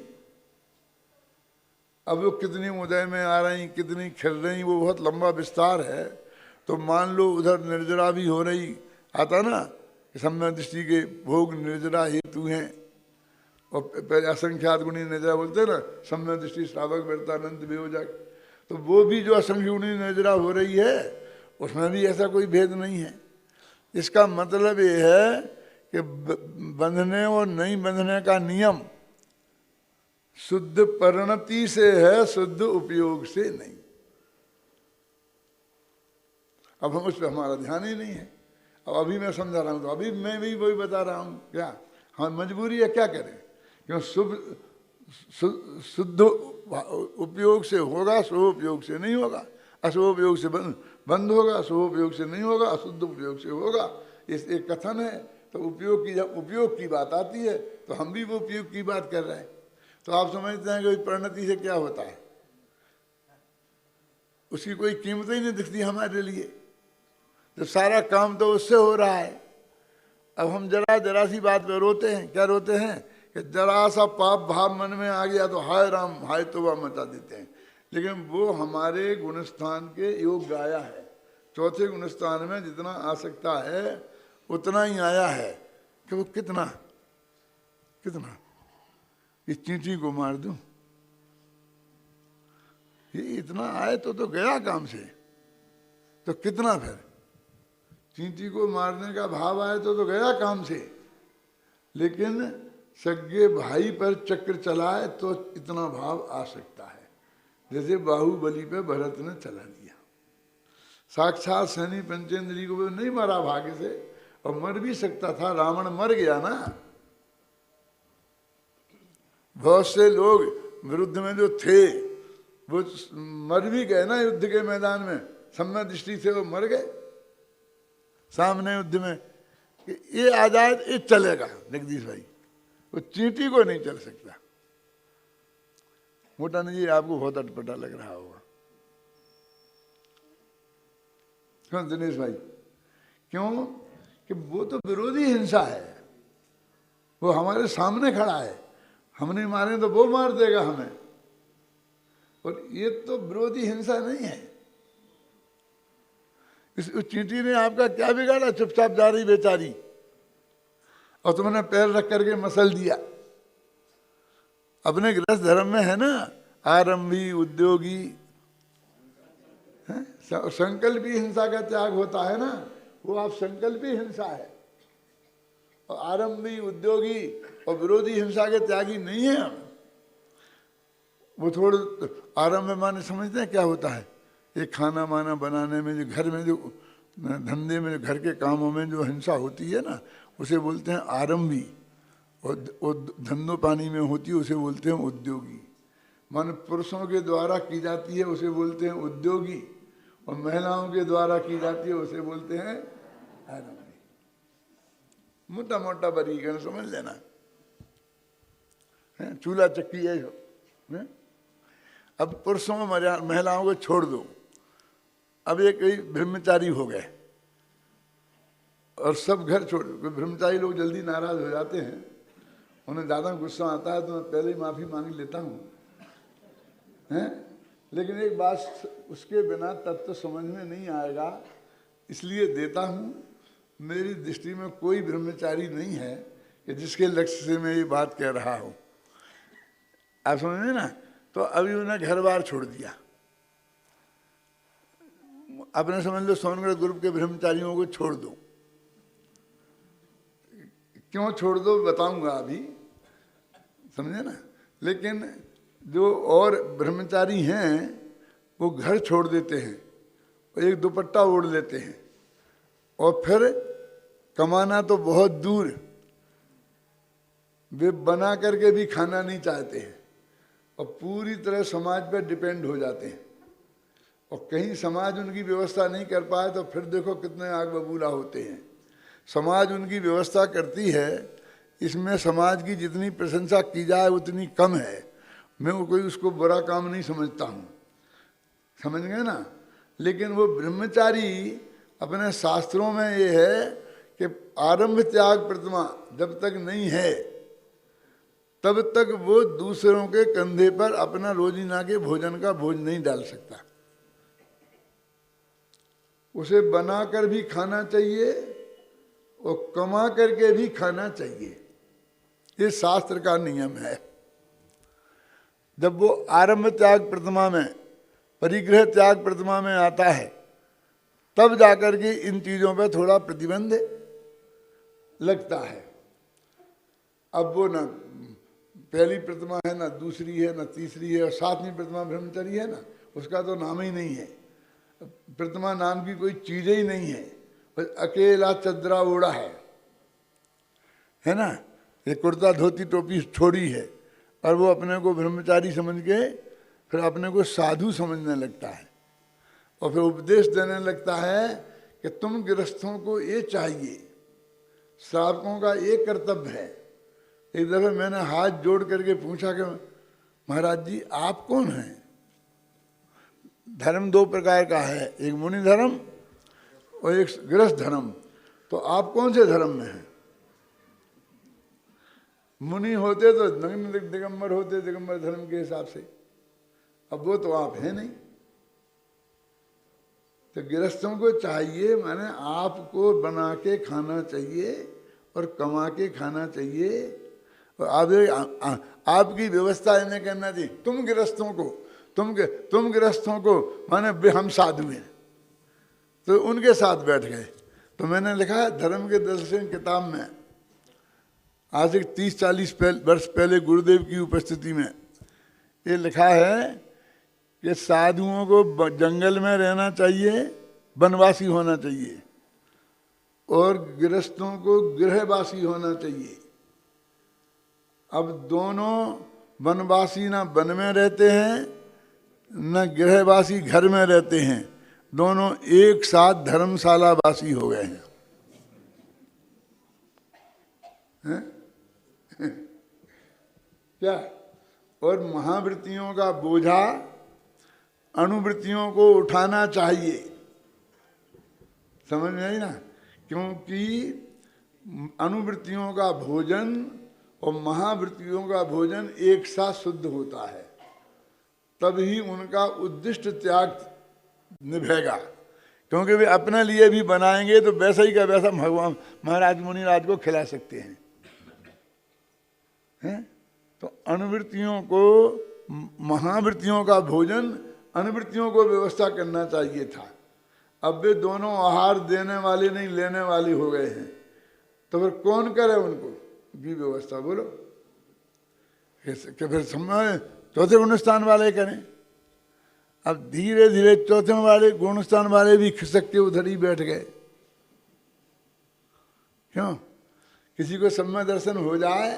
अब वो कितनी उदय में आ रही, कितनी खिल रही, वो बहुत लंबा विस्तार है। तो मान लो उधर निर्जरा भी हो रही, आता ना कि सम्यक दृष्टि के भोग निर्जरा हेतु हैं, और पहले असंख्यात गुणी निर्जरा बोलते ना, सम्यक दृष्टि श्रावक व्यर्थानंद वियोजक। तो वो भी जो असंख्य गुणी निर्जरा हो रही है उसमें भी ऐसा कोई भेद नहीं है। इसका मतलब ये है कि बंधने और नहीं बंधने का नियम शुद्ध परिणति से है, शुद्ध उपयोग से नहीं। अब हम उस पर हमारा ध्यान ही नहीं है। अब अभी मैं समझा रहा हूँ, तो अभी मैं भी वही बता रहा हूँ, क्या हाँ मजबूरी है, क्या करें, क्यों शुद्ध उपयोग से होगा, शुभ उपयोग से नहीं होगा, अशुभ उपयोग से बंद होगा, शुभ उपयोग से नहीं होगा, अशुद्ध उपयोग से होगा। इस एक कथन है। तो उपयोग की जब उपयोग की बात आती है तो हम भी वो उपयोग की बात कर रहे हैं। तो आप समझते हैं कि परिणति से क्या होता है, उसकी कोई कीमत ही नहीं दिखती हमारे लिए, तो सारा काम तो उससे हो रहा है। अब हम जरा सी बात पे रोते हैं, क्या रोते हैं कि जरा सा पाप भाव मन में आ गया तो हाय राम हाय तौबा मचा देते हैं। लेकिन वो हमारे गुणस्थान के योग आया है। चौथे गुणस्थान में जितना आ सकता है उतना ही आया है कि वो कितना कितना इस चींटी को मार दूं, ये इतना आए तो गया काम से, तो कितना फिर चींटी को मारने का भाव आए तो गया काम से। लेकिन सगे भाई पर चक्र चलाए तो इतना भाव आ सकता है, जैसे बाहुबली पे भरत ने चला दिया। साक्षात शनि पंचेंद्री को नहीं मारा भाग्य से, और मर भी सकता था, रावण मर गया ना। बहुत से लोग विरुद्ध में जो थे वो मर भी गए ना युद्ध के मैदान में, सम्य दृष्टि से वो मर गए सामने युद्ध में कि ये आजाद ये चलेगा। जगदीश भाई वो चींटी को नहीं चल सकता। मोटा नहीं जी आपको बहुत अटपटा लग रहा होगा, क्यों दिनेश भाई? क्यों कि वो तो विरोधी हिंसा है, वो हमारे सामने खड़ा है, हम नहीं मारे तो वो मार देगा हमें। और ये तो विरोधी हिंसा नहीं है। इस चींटी ने आपका क्या बिगाड़ा? चुपचाप जा रही बेचारी और तुमने पैर रख करके मसल दिया। अपने गृहस्थ धर्म में है ना, आरंभी उद्योगी संकल्पी हिंसा का त्याग होता है ना, वो आप संकल्पी हिंसा है। और आरंभी उद्योगी और विरोधी हिंसा के त्यागी नहीं है हम। वो थोड़े आरंभ माने समझते हैं क्या होता है? ये खाना माना बनाने में, जो घर में जो धंधे में, जो घर के कामों में जो हिंसा होती है ना, उसे बोलते हैं आरंभी। और धंधों पानी में होती है उसे बोलते हैं उद्योगी। माने पुरुषों के द्वारा की जाती है उसे बोलते हैं उद्योगी, और महिलाओं के द्वारा की जाती है उसे बोलते हैं आरंभी। मोटा मोटा वर्गीकरण समझ लेना। चूल्हा चक्की है जो है? अब पुरुषों महिलाओं को छोड़ दो। अब ये कई ब्रह्मचारी हो गए और सब घर छोड़, ब्रह्मचारी लोग जल्दी नाराज हो जाते हैं, उन्हें ज़्यादा गुस्सा आता है तो मैं पहले ही माफ़ी मांग लेता हूँ, हैं? लेकिन एक बात उसके बिना तत्व समझ में नहीं आएगा, इसलिए देता हूँ। मेरी दृष्टि में कोई ब्रह्मचारी नहीं है कि जिसके लक्ष्य से मैं ये बात कह रहा हूँ। आप समझे ना? तो अभी उन्हें घर बार छोड़ दिया। अपने समझ लो सोनगढ़ ग्रुप के ब्रह्मचारियों को छोड़ दो। क्यों छोड़ दो बताऊंगा अभी, समझे ना? लेकिन जो और ब्रह्मचारी हैं वो घर छोड़ देते हैं, एक दुपट्टा ओढ़ लेते हैं, और फिर कमाना तो बहुत दूर, वे बना करके भी खाना नहीं चाहते हैं और पूरी तरह समाज पर डिपेंड हो जाते हैं। और कहीं समाज उनकी व्यवस्था नहीं कर पाए तो फिर देखो कितने आग बबूला होते हैं। समाज उनकी व्यवस्था करती है, इसमें समाज की जितनी प्रशंसा की जाए उतनी कम है। मैं वो कोई उसको बुरा काम नहीं समझता हूँ, समझ गए ना? लेकिन वो ब्रह्मचारी अपने शास्त्रों में ये है कि आरंभ त्याग प्रतिमा जब तक नहीं है तब तक वो दूसरों के कंधे पर अपना रोजीना के भोजन का बोझ नहीं डाल सकता। उसे बना कर भी खाना चाहिए और कमा करके भी खाना चाहिए। ये शास्त्र का नियम है। जब वो आरंभ त्याग प्रतिमा में, परिग्रह त्याग प्रतिमा में आता है, तब जाकर के इन चीजों पर थोड़ा प्रतिबंध लगता है। अब वो ना पहली प्रतिमा है, ना दूसरी है, ना तीसरी है, और सातवीं प्रतिमा ब्रह्मचर्य है ना, उसका तो नाम ही नहीं है। प्रतिमा नाम की कोई चीज ही नहीं है, बस अकेला चदरा ओढ़ा है ना? ये कुर्ता धोती टोपी छोड़ी है और वो अपने को ब्रह्मचारी समझ के फिर अपने को साधु समझने लगता है और फिर उपदेश देने लगता है कि तुम गृहस्थों को ये चाहिए, श्रावकों का ये कर्तव्य है। एक दफे मैंने हाथ जोड़ करके पूछा कि महाराज जी आप कौन हैं? धर्म दो प्रकार का है, एक मुनि धर्म और एक गृहस्थ धर्म। तो आप कौन से धर्म में हैं? मुनि होते तो नग्न दिगंबर होते, दिगंबर धर्म के हिसाब से। अब वो तो आप हैं नहीं। तो गृहस्थों को चाहिए, माने आपको बना के खाना चाहिए और कमा के खाना चाहिए, और आपकी व्यवस्था इन्हें करना चाहिए। तुम गृहस्थों को माने हम साधु हैं, तो उनके साथ बैठ गए। तो मैंने लिखा धर्म के दर्शन किताब में, आज से 30-40 वर्ष पहले गुरुदेव की उपस्थिति में ये लिखा है कि साधुओं को जंगल में रहना चाहिए, वनवासी होना चाहिए, और गृहस्थों को गृहवासी होना चाहिए। अब दोनों वनवासी ना वन में रहते हैं न गृहवासी घर में रहते हैं, दोनों एक साथ धर्मशाला वासी हो गए हैं, हैं? क्या? और महावृत्तियों का बोझा अनुवृत्तियों को उठाना चाहिए, समझ में आई ना? क्योंकि अनुवृत्तियों का भोजन और महावृत्तियों का भोजन एक साथ शुद्ध होता है, तभी उनका उद्दिष्ट त्याग निभेगा। क्योंकि वे अपने लिए भी बनाएंगे तो वैसा ही का वैसा भगवान महाराज मुनिराज को खिला सकते हैं, हैं? तो अनुवृत्तियों को, महावृत्तियों का भोजन अनुवृत्तियों को व्यवस्था करना चाहिए था। अब वे दोनों आहार देने वाले नहीं लेने वाले हो गए हैं, तो फिर कौन करे उनको की व्यवस्था? बोलो कि फिर समय चौथे गुणस्थान वाले करें। अब धीरे धीरे चौथे वाले गुणस्थान वाले भी खिसक के उधर ही बैठ गए। क्यों? किसी को समय दर्शन हो जाए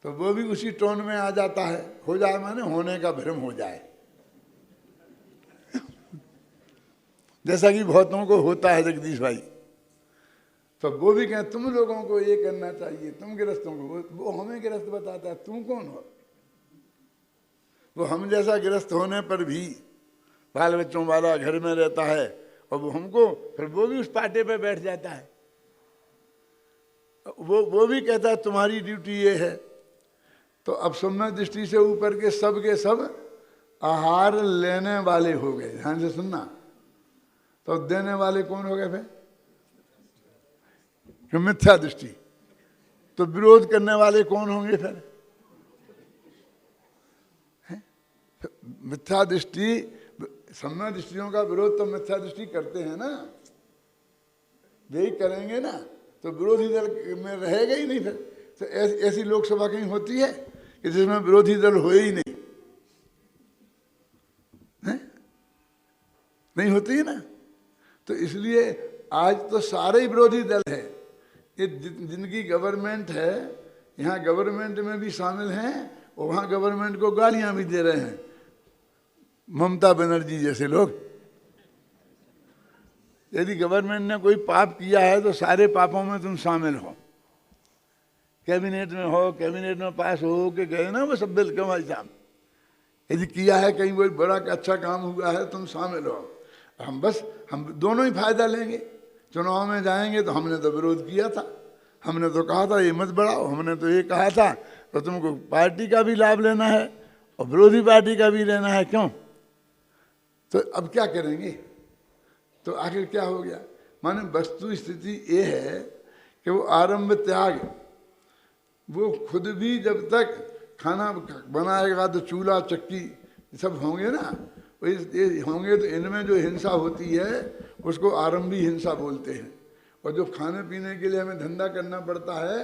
तो वो भी उसी टोन में आ जाता है। हो जाए माने होने का भ्रम हो जाए, जैसा कि बहुतों को होता है जगदीश भाई। तो वो भी कहें तुम लोगों को ये करना चाहिए, तुम गृहस्थों को, वो हमें गृहस्थ बताता है, तुम कौन हो? वो हम जैसा गृहस्थ होने पर भी बाल बच्चों वाला घर में रहता है, और वो हमको, फिर वो भी उस पाटे पे बैठ जाता है। वो भी कहता है तुम्हारी ड्यूटी ये है। तो अब सुनना दृष्टि से ऊपर के सब आहार लेने वाले हो गए। ध्यान से सुनना। तो देने वाले कौन हो गए फिर? मिथ्या दृष्टि। तो विरोध करने वाले कौन होंगे फिर? मिथ्या दृष्टि, सम्य दृष्टियों का विरोध तो मिथ्या दृष्टि करते हैं ना, यही करेंगे ना, तो विरोधी दल में रहेगा ही नहीं फिर। तो ऐसी लोकसभा कहीं होती है कि जिसमें विरोधी दल हो ही नहीं, है? नहीं होती है ना। तो इसलिए आज तो सारे ही विरोधी दल है। ये जिनकी गवर्नमेंट है, यहाँ गवर्नमेंट में भी शामिल हैं और वहाँ गवर्नमेंट को गालियां भी दे रहे हैं, ममता बनर्जी जैसे लोग। यदि गवर्नमेंट ने कोई पाप किया है तो सारे पापों में तुम शामिल हो, कैबिनेट में हो, कैबिनेट में पास हो के गए ना वो सब बिल, क्यों भाई साहब? यदि किया है कहीं कोई बड़ा अच्छा काम हुआ है तुम शामिल हो। हम दोनों ही फायदा लेंगे। चुनाव में जाएंगे तो हमने तो विरोध किया था, हमने तो कहा था ये मत बढ़ाओ, हमने तो ये कहा था, तो तुमको पार्टी का भी लाभ लेना है और विरोधी पार्टी का भी लेना है, क्यों? तो अब क्या करेंगे? तो आखिर क्या हो गया? माने वस्तु स्थिति ये है कि वो आरंभ त्याग, वो खुद भी जब तक खाना बनाएगा तो चूल्हा चक्की सब होंगे ना, ये होंगे, तो इनमें जो हिंसा होती है उसको आरंभी हिंसा बोलते हैं। और जो खाने पीने के लिए हमें धंधा करना पड़ता है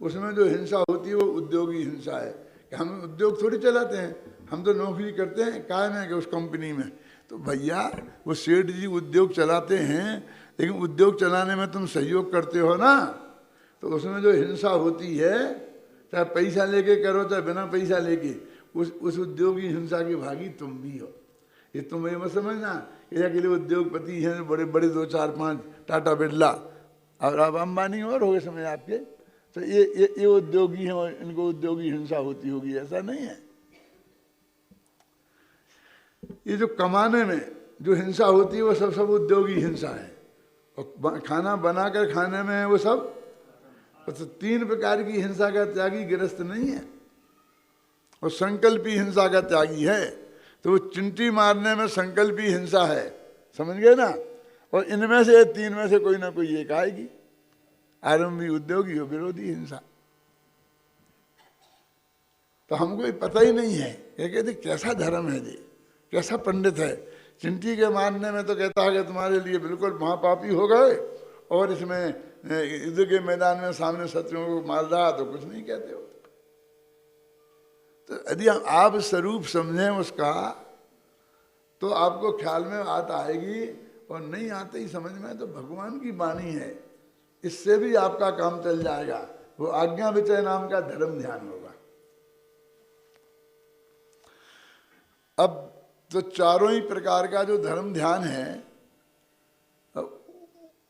उसमें जो हिंसा होती है वो उद्योगी हिंसा है। कि हम उद्योग थोड़ी चलाते हैं, हम तो नौकरी करते हैं कायम है कि उस कंपनी में। तो भैया वो सेठ जी उद्योग चलाते हैं, लेकिन उद्योग चलाने में तुम सहयोग करते हो ना, तो उसमें जो हिंसा होती है, चाहे पैसा लेके करो चाहे बिना पैसा लेके, उस उद्योगी हिंसा के भागी तुम भी हो। ये तुम ये मत समझना कि अकेले उद्योगपति हैं बड़े बड़े 2 4 5 टाटा बिरला और अब अंबानी और हो गए समझ आपके, तो ये उद्योगी हैं और इनको उद्योगी हिंसा होती होगी, ऐसा नहीं है। ये जो कमाने में जो हिंसा होती है वो सब उद्योगी हिंसा है, और खाना बनाकर खाने में वो सब, तो 3 प्रकार की हिंसा का त्यागी गृहस्थ नहीं है, और संकल्पी हिंसा का त्यागी है। तो वो चिंटी मारने में संकल्पी हिंसा है, समझ गए ना। और इनमें से 3 में से कोई ना कोई एक आएगी, आरंभी उद्योगी और विरोधी हिंसा। तो हमको ये पता ही नहीं है, ये कहते कैसा धर्म है जी, कैसा पंडित है। चिंटी के मारने में तो कहता है कि तुम्हारे लिए बिल्कुल महापापी हो गए, और इसमें युद्ध के मैदान में सामने शत्रुओं को मार रहा तो कुछ नहीं कहते हो। तो यदि आप स्वरूप समझें उसका तो आपको ख्याल में बात आएगी, और नहीं आते ही समझ में तो भगवान की वाणी है, इससे भी आपका काम चल जाएगा। वो आज्ञा विचय नाम का धर्म ध्यान होगा। अब तो चारों ही प्रकार का जो धर्म ध्यान है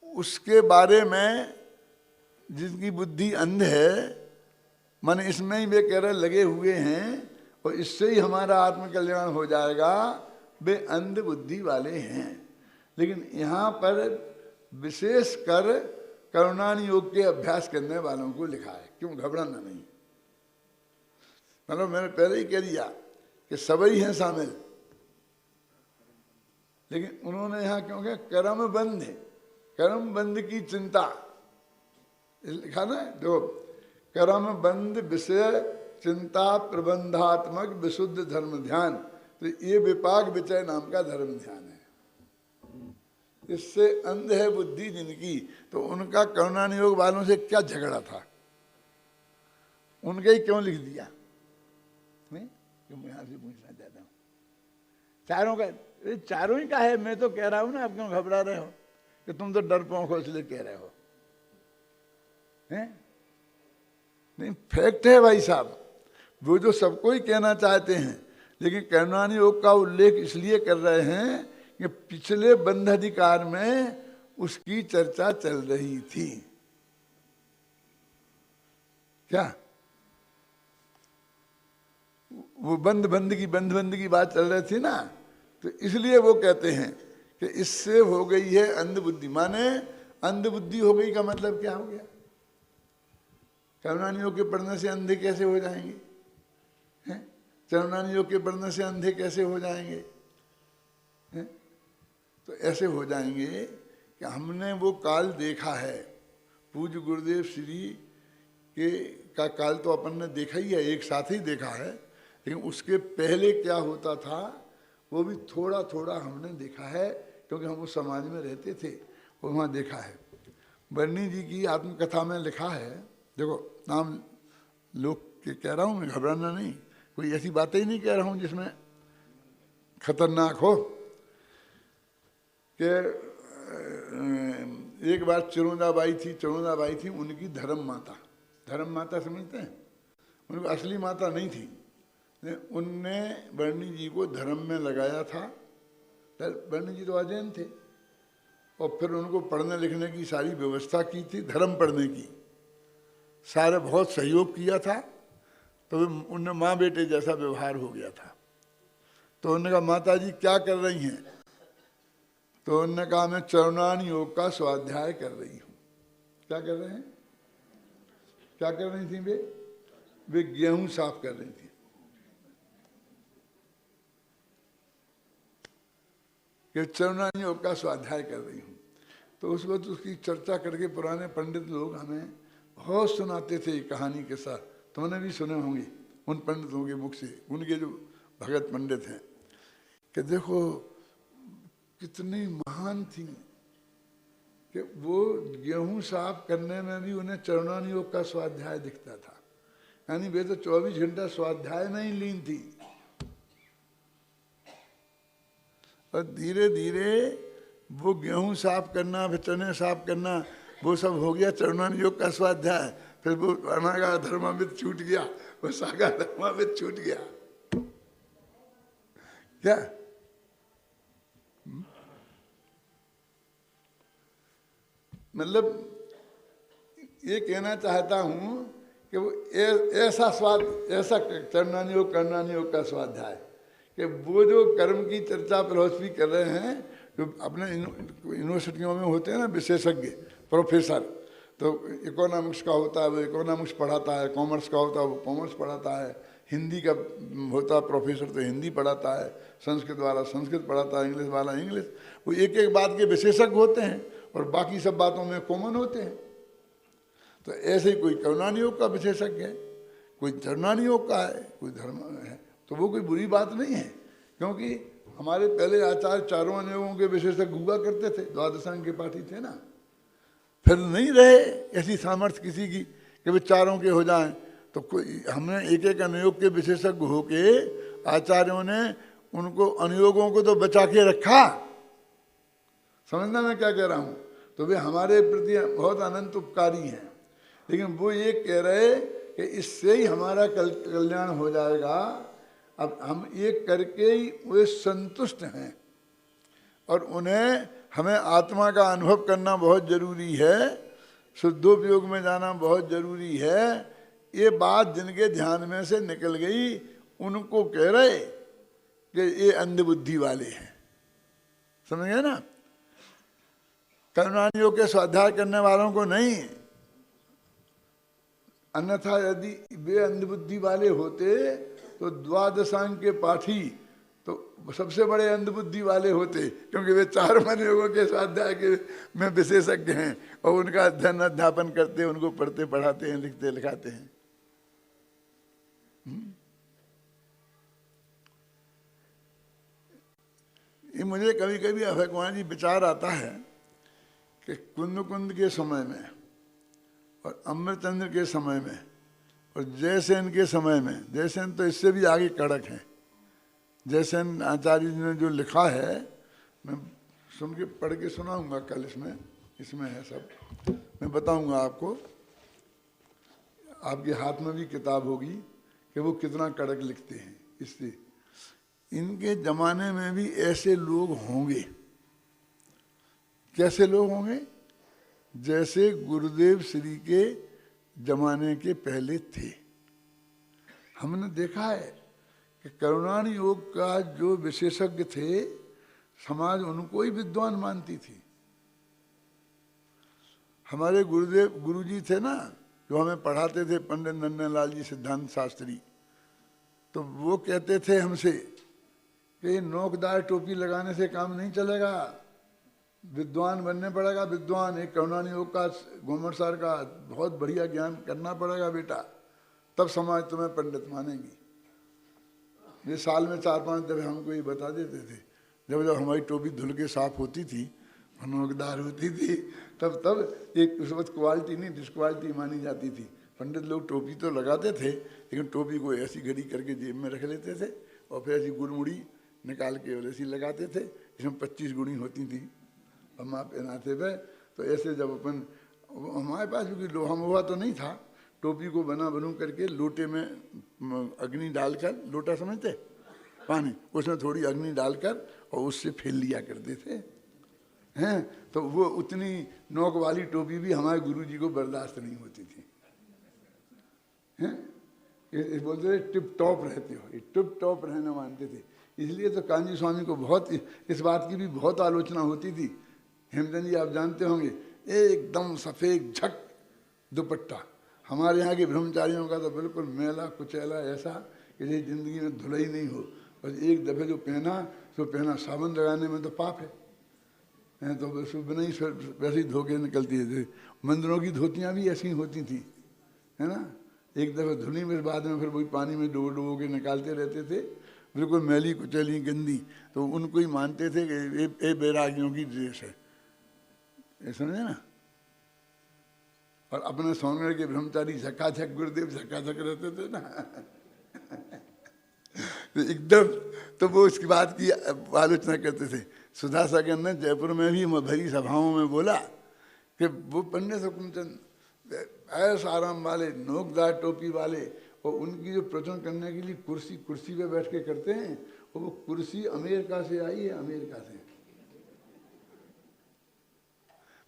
उसके बारे में जिसकी बुद्धि अंध है, मन इसमें ही वे कह रहे लगे हुए हैं और इससे ही हमारा आत्मकल्याण हो जाएगा, वे अंध बुद्धि वाले हैं। लेकिन यहाँ पर विशेष कर करुणान योग के अभ्यास करने वालों को लिखा है, क्यों घबराना नहीं। मतलब मैंने पहले ही कह दिया कि सभी हैं शामिल, लेकिन उन्होंने यहाँ क्यों कहा कर्म बंध, कर्म बंध की चिंता लिखा ना, जो कर्म बंध विषय चिंता प्रबंधात्मक विशुद्ध धर्म ध्यान, तो ये विपाक विचय नाम का धर्म ध्यान है। इससे अंध है बुद्धि जिनकी, तो उनका करुणान योग वालों से क्या झगड़ा था, उनके ही क्यों लिख दिया। मैं यहाँ से पूछना चाहता हूँ, चारों का, चारों ही का है। मैं तो कह रहा हूँ ना, आप क्यों घबरा रहे हो कि तुम तो डरपोक हो इसलिए कह रहे हो, हैं? नहीं, फैक्ट है भाई साहब, वो जो सबको ही कहना चाहते हैं, लेकिन करुणान योग का उल्लेख इसलिए कर रहे हैं कि पिछले बंध अधिकार में उसकी चर्चा चल रही थी। क्या वो बंध की बात चल रही थी ना, तो इसलिए वो कहते हैं कि इससे हो गई है अंध बुद्धि। माने अंध बुद्धि हो गई का मतलब क्या हो गया? करुणान योग के पढ़ने से अंधे कैसे हो जाएंगे? हैं? करुणान योग के पढ़ने से अंधे कैसे हो जाएंगे? हैं? तो ऐसे हो जाएंगे कि हमने वो काल देखा है, पूज्य गुरुदेव श्री के का काल तो अपन ने देखा ही है, एक साथ ही देखा है, लेकिन उसके पहले क्या होता था वो भी थोड़ा थोड़ा हमने देखा है, क्योंकि हम उस समाज में रहते थे, वो वहाँ देखा है। बर्नी जी की आत्मकथा में लिखा है, देखो नाम लोग के कह रहा हूँ मैं, घबराना नहीं, कोई ऐसी बातें ही नहीं कह रहा हूँ जिसमें खतरनाक हो। कि एक बार चरुंदाबाई थी, उनकी धर्म माता समझते हैं, उनकी असली माता नहीं थी, उनने बर्नी जी को धर्म में लगाया था। बर्नी जी तो अजैन थे, और फिर उनको पढ़ने लिखने की सारी व्यवस्था की थी, धर्म पढ़ने की सारे बहुत सहयोग किया था, तो उनने माँ बेटे जैसा व्यवहार हो गया था। तो उन्होंने कहा माता जी क्या कर रही हैं? तो उन्होंने कहा मैं चरुणान योग का स्वाध्याय कर रही हूँ। क्या कर रहे हैं? क्या कर रही थी वे गेहूं साफ कर रही थी। कि चरुणान योग का स्वाध्याय कर रही हूँ। तो उस वक्त उसकी चर्चा करके पुराने पंडित लोग हमें बहुत सुनाते थे कहानी के साथ, तुमने भी सुने होंगे उन पंडितों के मुख से, उनके जो भगत पंडित हैं, कि देखो कितनी महान थी कि वो गेहूं साफ करने में भी उन्हें चरुणान योग का स्वाध्याय दिखता था। यानी वे तो 24 घंटा स्वाध्याय में ही लीन थी, और धीरे धीरे वो गेहूं साफ करना, फिर चने साफ करना, वो सब हो गया चरुणान योग का स्वाध्याय। फिर वो अनागा धर्मामृत छूट गया, वो सागा धर्मामृत छूट गया। क्या मतलब ये कहना चाहता हूं कि वो ऐसा चरुणान योग कर्णान योग का स्वाध्याय, कि वो जो कर्म की चर्चा फिलॉसफी कर रहे हैं, जो अपने यूनिवर्सिटियों में होते हैं ना विशेषज्ञ प्रोफेसर, तो इकोनॉमिक्स का होता है वो इकोनॉमिक्स पढ़ाता है, कॉमर्स का होता है वो कॉमर्स पढ़ाता है, हिंदी का होता है प्रोफेसर तो हिंदी पढ़ाता है, संस्कृत वाला संस्कृत पढ़ाता है, इंग्लिश वाला इंग्लिश, वो एक एक बात के विशेषज्ञ होते हैं और बाकी सब बातों में कॉमन होते हैं। तो ऐसे ही कोई करुणान योग का विशेषज्ञ है, कोई चरुणान योग का है, कोई धर्म है, तो वो कोई बुरी बात नहीं है, क्योंकि हमारे पहले आचार्य चारों अनुयोगों के विशेषज्ञ हुआ करते थे, द्वादशांग के पाठी थे ना। फिर नहीं रहे ऐसी सामर्थ्य किसी की कि वे चारों के हो जाएं, तो कोई हमने एक एक अनुयोग के विशेषज्ञ होके आचार्यों ने उनको अनुयोगों को तो बचा के रखा। समझना मैं क्या कह रहा हूँ? तो वे हमारे प्रति बहुत अनंत उपकारी हैं, लेकिन वो ये कह रहे कि इससे ही हमारा कल्याण हो जाएगा, अब हम एक करके ही वे संतुष्ट हैं, और उन्हें हमें आत्मा का अनुभव करना बहुत जरूरी है, शुद्धोपयोग में जाना बहुत जरूरी है। ये बात जिनके ध्यान में से निकल गई उनको कह रहे कि ये अंधबुद्धि वाले हैं, समझ गए ना। करुणानियोग के स्वाध्याय करने वालों को नहीं, अन्यथा यदि वे अंधबुद्धि वाले होते तो द्वादशांग के पाठी तो सबसे बड़े अंधबुद्धि वाले होते, क्योंकि वे 4 मनयोगों के स्वाध्याय के में विशेषज्ञ हैं और उनका अध्ययन अध्यापन करते हैं, उनको पढ़ते पढ़ाते हैं, लिखते लिखाते हैं। ये मुझे कभी कभी भगवान जी विचार आता है कि कुंद के समय में और अमृतचंद्र के समय में और जयसेन के समय में, जयसेन तो इससे भी आगे कड़क है, जयसेन आचार्य जी ने जो लिखा है मैं सुन के पढ़ के सुनाऊंगा कल, इसमें है सब, मैं बताऊंगा आपको, आपके हाथ में भी किताब होगी कि वो कितना कड़क लिखते हैं। इससे इनके जमाने में भी ऐसे लोग होंगे। कैसे लोग होंगे? जैसे गुरुदेव श्री के जमाने के पहले थे। हमने देखा है कि करुणानि योग का जो विशेषज्ञ थे, समाज उनको ही विद्वान मानती थी। हमारे गुरुजी थे ना, जो हमें पढ़ाते थे, पंडित नंदनलाल जी सिद्धांत शास्त्री, तो वो कहते थे हमसे कि नोकदार टोपी लगाने से काम नहीं चलेगा, विद्वान बनने पड़ेगा, विद्वान। एक करुणानि योग का, घूमर सार का बहुत बढ़िया ज्ञान करना पड़ेगा बेटा, तब समाज तुम्हें पंडित मानेगी। ये साल में 4-5 दफे हमको ये बता देते थे। जब जब हमारी टोपी धुल के साफ होती थी, नोकदार होती थी, तब एक उस वक्त क्वालिटी नहीं, डिसक्वालिटी मानी जाती थी। पंडित लोग टोपी तो लगाते थे, लेकिन टोपी को ऐसी घड़ी करके जेब में रख लेते थे और फिर ऐसी गुड़मुड़ी निकाल के और ऐसी लगाते थे। इसमें 25 गुणी होती थी, हम आप पहनाते थे। तो ऐसे जब अपन, हमारे पास भी लोहा मोहा तो नहीं था, टोपी को बनू करके लोटे में अग्नि डालकर, लोटा समझते पानी, उसमें थोड़ी अग्नि डालकर और उससे फेल लिया करते थे, हैं। तो वो उतनी नोक वाली टोपी भी हमारे गुरुजी को बर्दाश्त नहीं होती थी, हैं। ये बोलते थे टिप टॉप रहते हो, ये टिप टॉप रहना मानते थे। इसलिए तो कांजी स्वामी को बहुत इस बात की भी बहुत आलोचना होती थी। हेमचंद जी आप जानते होंगे, एकदम सफ़ेद झक दुपट्टा। हमारे यहाँ के ब्रह्मचारियों का तो बिल्कुल मेला कुचैला ऐसा कि जैसे ज़िंदगी में धुलाई नहीं हो, बस एक दफ़े जो पहना तो पहना, साबुन लगाने में तो पाप है तो बस बिना ही वैसे ही धो के निकलती है। मंदिरों की धोतियाँ भी ऐसी होती थी, है ना, एक दफ़े धुली में बाद में फिर वही पानी में डुबो के निकालते रहते थे, बिल्कुल मैली कुचैली गंदी। तो उनको ही मानते थे कि ये बैरागियों की ड्रेस है, ये समझे ना। और अपने सोनगढ़ के ब्रह्मचारी झकाझक, गुरुदेव झकाझक रहते थे ना तो एकदम, तो वो उसकी बात की आलोचना करते थे। सुधा सागर ने जयपुर में भी भरी सभाओं में बोला कि वो पंडित हुकुमचंद ऐसा आराम वाले, नोकदार टोपी वाले, और उनकी जो प्रवचन करने के लिए कुर्सी पे बैठ के करते हैं, और वो कुर्सी अमेरिका से आई है, अमेरिका से,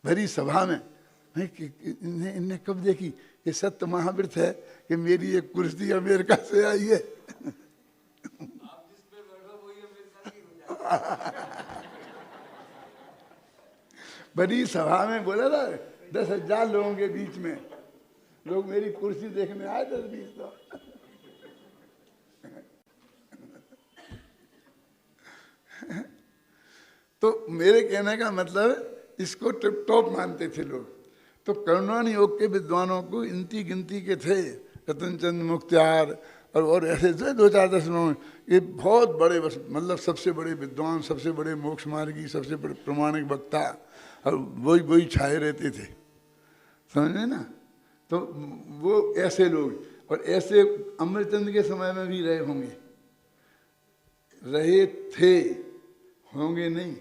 भरी सभा में। इनने कब देखी? ये सत्य महाव्रत है कि मेरी एक कुर्सी अमेरिका से आई है आप जिस पे बैठो वही अमेरिका की हो जाए बड़ी सभा में बोला था, 10,000 लोगों के बीच में लोग मेरी कुर्सी देखने आए, 10-20 तो मेरे कहने का मतलब इसको टिप टॉप मानते थे लोग। तो करुणानि योग के विद्वानों को इनती गिनती के थे, रतनचंद मुख्तियार और ऐसे थे 2-4-10 लोग। ये बहुत बड़े, बस मतलब सबसे बड़े विद्वान, सबसे बड़े मोक्ष मार्गी, सबसे बड़े प्रमाणिक वक्ता, और वही छाए रहते थे, समझे ना। तो वो ऐसे लोग, और ऐसे अमृतचंद के समय में भी रहे होंगे, रहे थे, होंगे नहीं।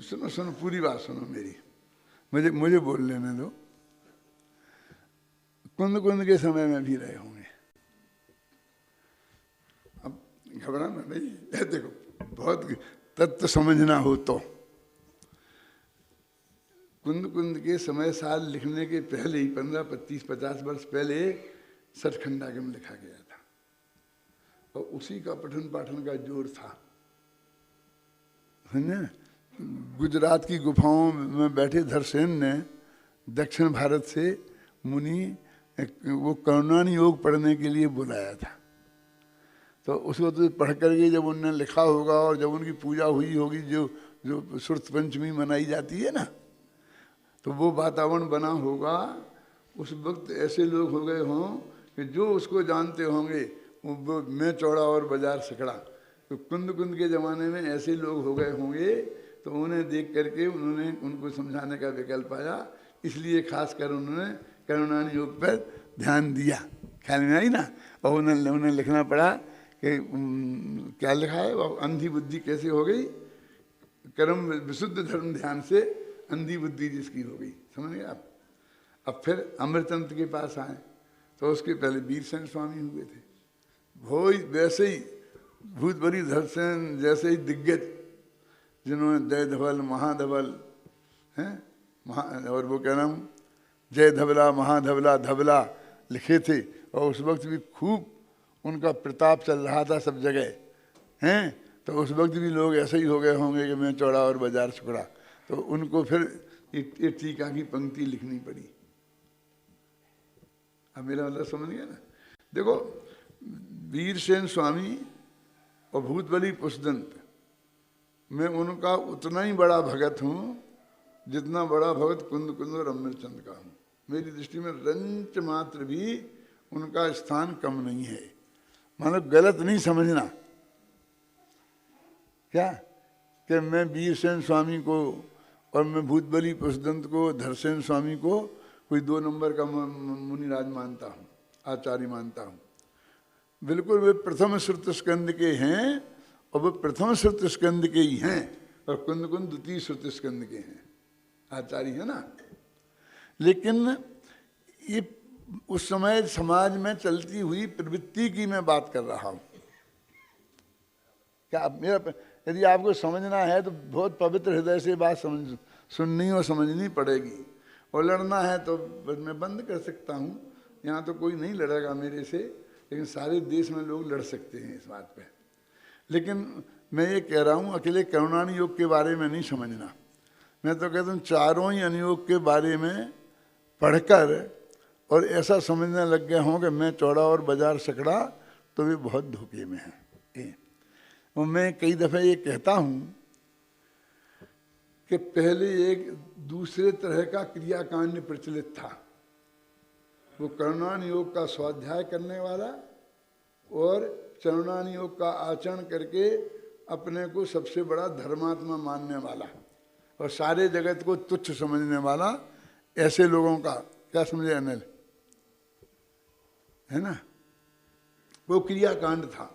सुनो पूरी बात सुनो मेरी, मुझे बोल लेने दो। कुंद के समय में भी रहे होंगे। घबराना नहीं है। देखो बहुत तत्व समझना हो तो कुंद कुंद के समय साल लिखने के पहले ही 15, 25, 50 वर्ष पहले सचखंडागम लिखा गया था और उसी का पठन पाठन का जोर था। समझे? गुजरात की गुफाओं में बैठे धरसेन ने दक्षिण भारत से मुनि वो करुणानि योग पढ़ने के लिए बुलाया था। तो उसको तो पढ़ करके जब उनने लिखा होगा और जब उनकी पूजा हुई होगी, जो सुर्त पंचमी मनाई जाती है ना, तो वो वातावरण बना होगा। उस वक्त ऐसे लोग हो गए हों कि जो उसको जानते होंगे वो मैं चौड़ा और बाजार सकड़ा। तो कुंद कुंद के ज़माने में ऐसे लोग हो गए होंगे, तो उन्हें देख करके उन्होंने उनको समझाने का विकल्प आया, इसलिए खास कर उन्होंने करुणानि योग पर ध्यान दिया। ख्याल में आई ना? और उन्हें लिखना पड़ा कि क्या लिखा है, अंधी बुद्धि कैसे हो गई, कर्म विशुद्ध धर्म ध्यान से अंधी बुद्धि जिसकी हो गई। समझ गए आप? अब फिर अमृतंत्र के पास आए तो उसके पहले वीरसेन स्वामी हुए थे। वो वैसे ही भूतबरी धरसेन जैसे ही दिग्गज जिन्होंने जय धवल महाधवल हैं और वो क्या नाम जय धवला महाधवला धवला लिखे थे, और उस वक्त भी खूब उनका प्रताप चल रहा था सब जगह हैं। तो उस वक्त भी लोग ऐसे ही हो गए होंगे कि मैं चौड़ा और बाजार सुकड़ा। तो उनको फिर ये टीका की पंक्ति लिखनी पड़ी। अब मेरा मतलब समझ गया ना? देखो वीरसेन स्वामी और भूतबली पुष्पदंत, मैं उनका उतना ही बड़ा भगत हूँ जितना बड़ा भगत कुंद कुंद और अमृतचंद का हूँ। मेरी दृष्टि में रंच मात्र भी उनका स्थान कम नहीं है। मतलब गलत नहीं समझना क्या कि मैं वीरसेन स्वामी को और मैं भूतबली पुष्पदंत को, धरसेन स्वामी को कोई 2 नंबर का मुनिराज मानता हूँ, आचार्य मानता हूँ। बिल्कुल वे प्रथम श्रुत स्कंद के हैं और वे प्रथम श्रुत स्कंद के ही हैं, और कुंद कुंद द्वितीय श्रुत स्कंद के हैं, आचार्य है ना। लेकिन ये उस समय समाज में चलती हुई प्रवृत्ति की मैं बात कर रहा हूँ। क्या मेरा यदि आपको समझना है तो बहुत पवित्र हृदय से बात सुननी और समझनी पड़ेगी, और लड़ना है तो मैं बंद कर सकता हूँ। यहाँ तो कोई नहीं लड़ेगा मेरे से, लेकिन सारे देश में लोग लड़ सकते हैं इस बात पे। लेकिन मैं ये कह रहा हूँ अकेले करुणानि योग के बारे में नहीं समझना। मैं तो कहता हूँ चारों ही अनुयोग के बारे में पढ़कर और ऐसा समझने लग गए हों कि मैं चौड़ा और बाजार सकड़ा, तो वे बहुत धोखे में हैं। और मैं कई दफ़े ये कहता हूँ कि पहले एक दूसरे तरह का क्रियाकांड प्रचलित था। वो करुणानि योग का स्वाध्याय करने वाला और चरुणानि योग का आचरण करके अपने को सबसे बड़ा धर्मात्मा मानने वाला और सारे जगत को तुच्छ समझने वाला, ऐसे लोगों का, क्या समझे अनिल, है ना? वो क्रियाकांड था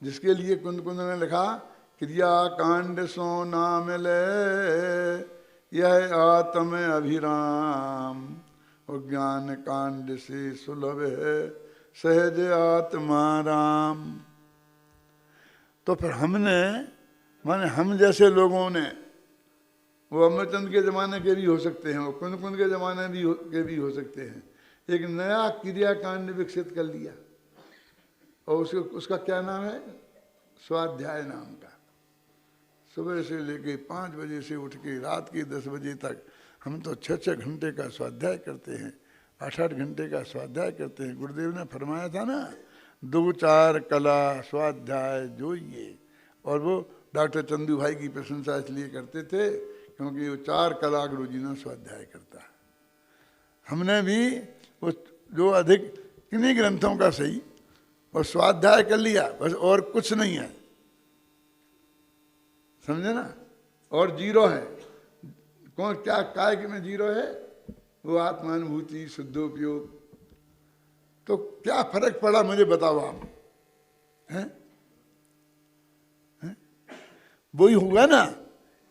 जिसके लिए कुंद कुंद ने लिखा, क्रियाकांड सो नाम ले यह आत्म अभिराम, और ज्ञान कांड से सुलभ है सहज आत्मा राम। तो फिर हमने, माने हम जैसे लोगों ने, वो अमरचंद के ज़माने के भी हो सकते हैं, वो कुंद कुंद के ज़माने के भी हो सकते हैं, एक नया क्रियाकांड विकसित कर लिया, और उसका क्या नाम है? स्वाध्याय नाम का। सुबह से लेके 5 बजे से उठ के रात के 10 बजे तक हम तो 6-6 घंटे का स्वाध्याय करते हैं, 8-8 घंटे का स्वाध्याय करते हैं। गुरुदेव ने फरमाया था ना, 2-4 कला स्वाध्याय जो ये, और वो डॉक्टर चंदू भाई की प्रशंसा इसलिए करते थे क्योंकि वो 4 कला गुरु जी ने स्वाध्याय करता है। हमने भी वो जो अधिक किन्हीं ग्रंथों का सही और स्वाध्याय कर लिया, बस, और कुछ नहीं है, समझे ना? और जीरो है। कौन क्या काय के में जीरो है? वो आत्मानुभूति शुद्धोपयोग। तो क्या फर्क पड़ा मुझे बताओ आप, हैं? वही हुआ ना,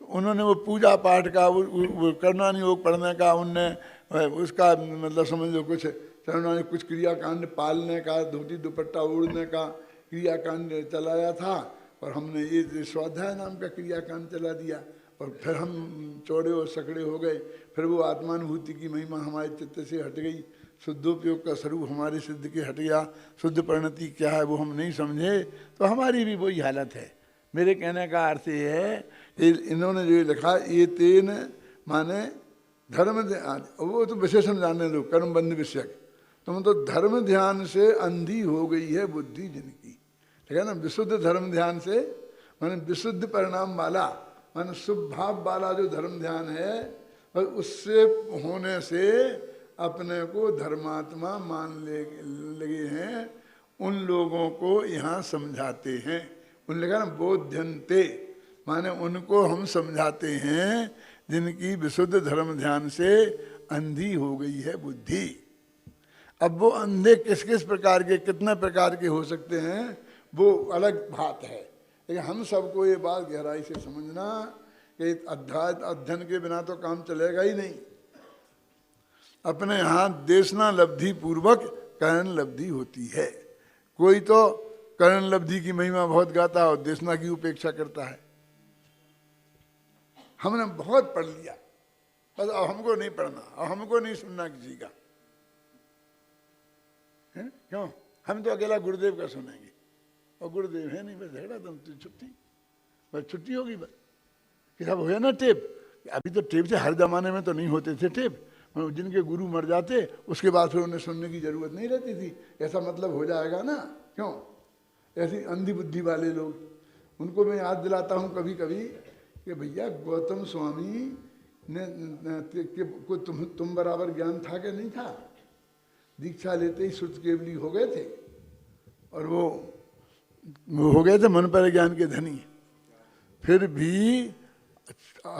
उन्होंने वो पूजा पाठ का, वो करुणानि योग पढ़ने का, उनने उसका मतलब समझ लो कुछ करुणानि, कुछ क्रियाकांड पालने का, धोती दुपट्टा ओढ़ने का, क्रियाकांड चलाया था और हमने ये स्वाध्याय नाम का क्रियाकांड चला दिया और फिर हम चौड़े और सकड़े हो गए। फिर वो आत्मानुभूति की महिमा हमारे चित्त से हट गई, शुद्धोपयोग का स्वरूप हमारे सिद्ध के हट गया, शुद्ध परिणति क्या है वो हम नहीं समझे, तो हमारी भी वही हालत है। मेरे कहने का अर्थ ये है, इन्होंने जो लिखा ये तेन माने धर्म ध्यान, वो तो विशेषण जाने लो, कर्मबंध विषयक, तुम तो धर्म ध्यान से अंधी हो गई है बुद्धि जिनकी, ठीक है ना। विशुद्ध धर्म ध्यान से माने विशुद्ध परिणाम वाला, माने शुभ भाव वाला जो धर्म ध्यान है, और उससे होने से अपने को धर्मात्मा मान लगे हैं, उन लोगों को यहाँ समझाते हैं। उन लिखा ना बोध्यन्ते, माने उनको हम समझाते हैं जिनकी विशुद्ध धर्म ध्यान से अंधी हो गई है बुद्धि। अब वो अंधे किस किस प्रकार के, कितने प्रकार के हो सकते हैं वो अलग बात है, लेकिन हम सबको ये बात गहराई से समझना कि अध्ययन के बिना तो काम चलेगा ही नहीं। अपने यहाँ देशना लब्धि पूर्वक करण लब्धि होती है। कोई तो करण लब्धि की महिमा बहुत गाता है और देशना की उपेक्षा करता है। हमने बहुत पढ़ लिया, बस अब हमको नहीं पढ़ना, अब हमको नहीं सुनना किसी का, है क्यों? हम तो अकेला गुरुदेव का सुनेंगे, और गुरुदेव है नहीं, बस झगड़ा तुम तो छुट्टी, बस छुट्टी होगी बस। कि सब हुए ना टेप, अभी तो टेप से हर जमाने में तो नहीं होते थे टेप, जिनके गुरु मर जाते उसके बाद फिर उन्हें सुनने की जरूरत नहीं रहती थी, ऐसा मतलब हो जाएगा ना, क्यों? ऐसी अंधी बुद्धि वाले लोग, उनको मैं याद दिलाता हूँ कभी कभी कि भैया गौतम स्वामी ने को तुम बराबर ज्ञान था कि नहीं था? दीक्षा लेते ही शुद्ध केवली हो गए थे, और वो हो गए थे मन पर ज्ञान के धनी। फिर भी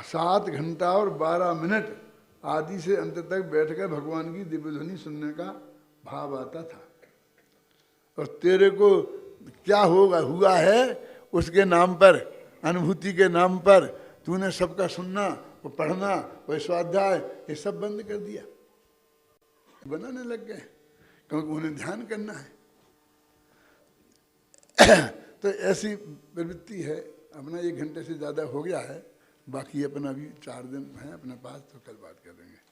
7 घंटा और 12 मिनट आदि से अंत तक बैठकर भगवान की दिव्य ध्वनि सुनने का भाव आता था। और तेरे को क्या होगा, हुआ है उसके नाम पर, अनुभूति के नाम पर तूने सबका सुनना, वो पढ़ना, वो स्वाध्याय, ये सब बंद कर दिया, बनाने लग गए, क्योंकि उन्हें ध्यान करना है। तो ऐसी प्रवृत्ति है। अपना 1 घंटे से ज़्यादा हो गया है, बाकी अपना अभी 4 दिन है अपने पास, तो कल बात करेंगे।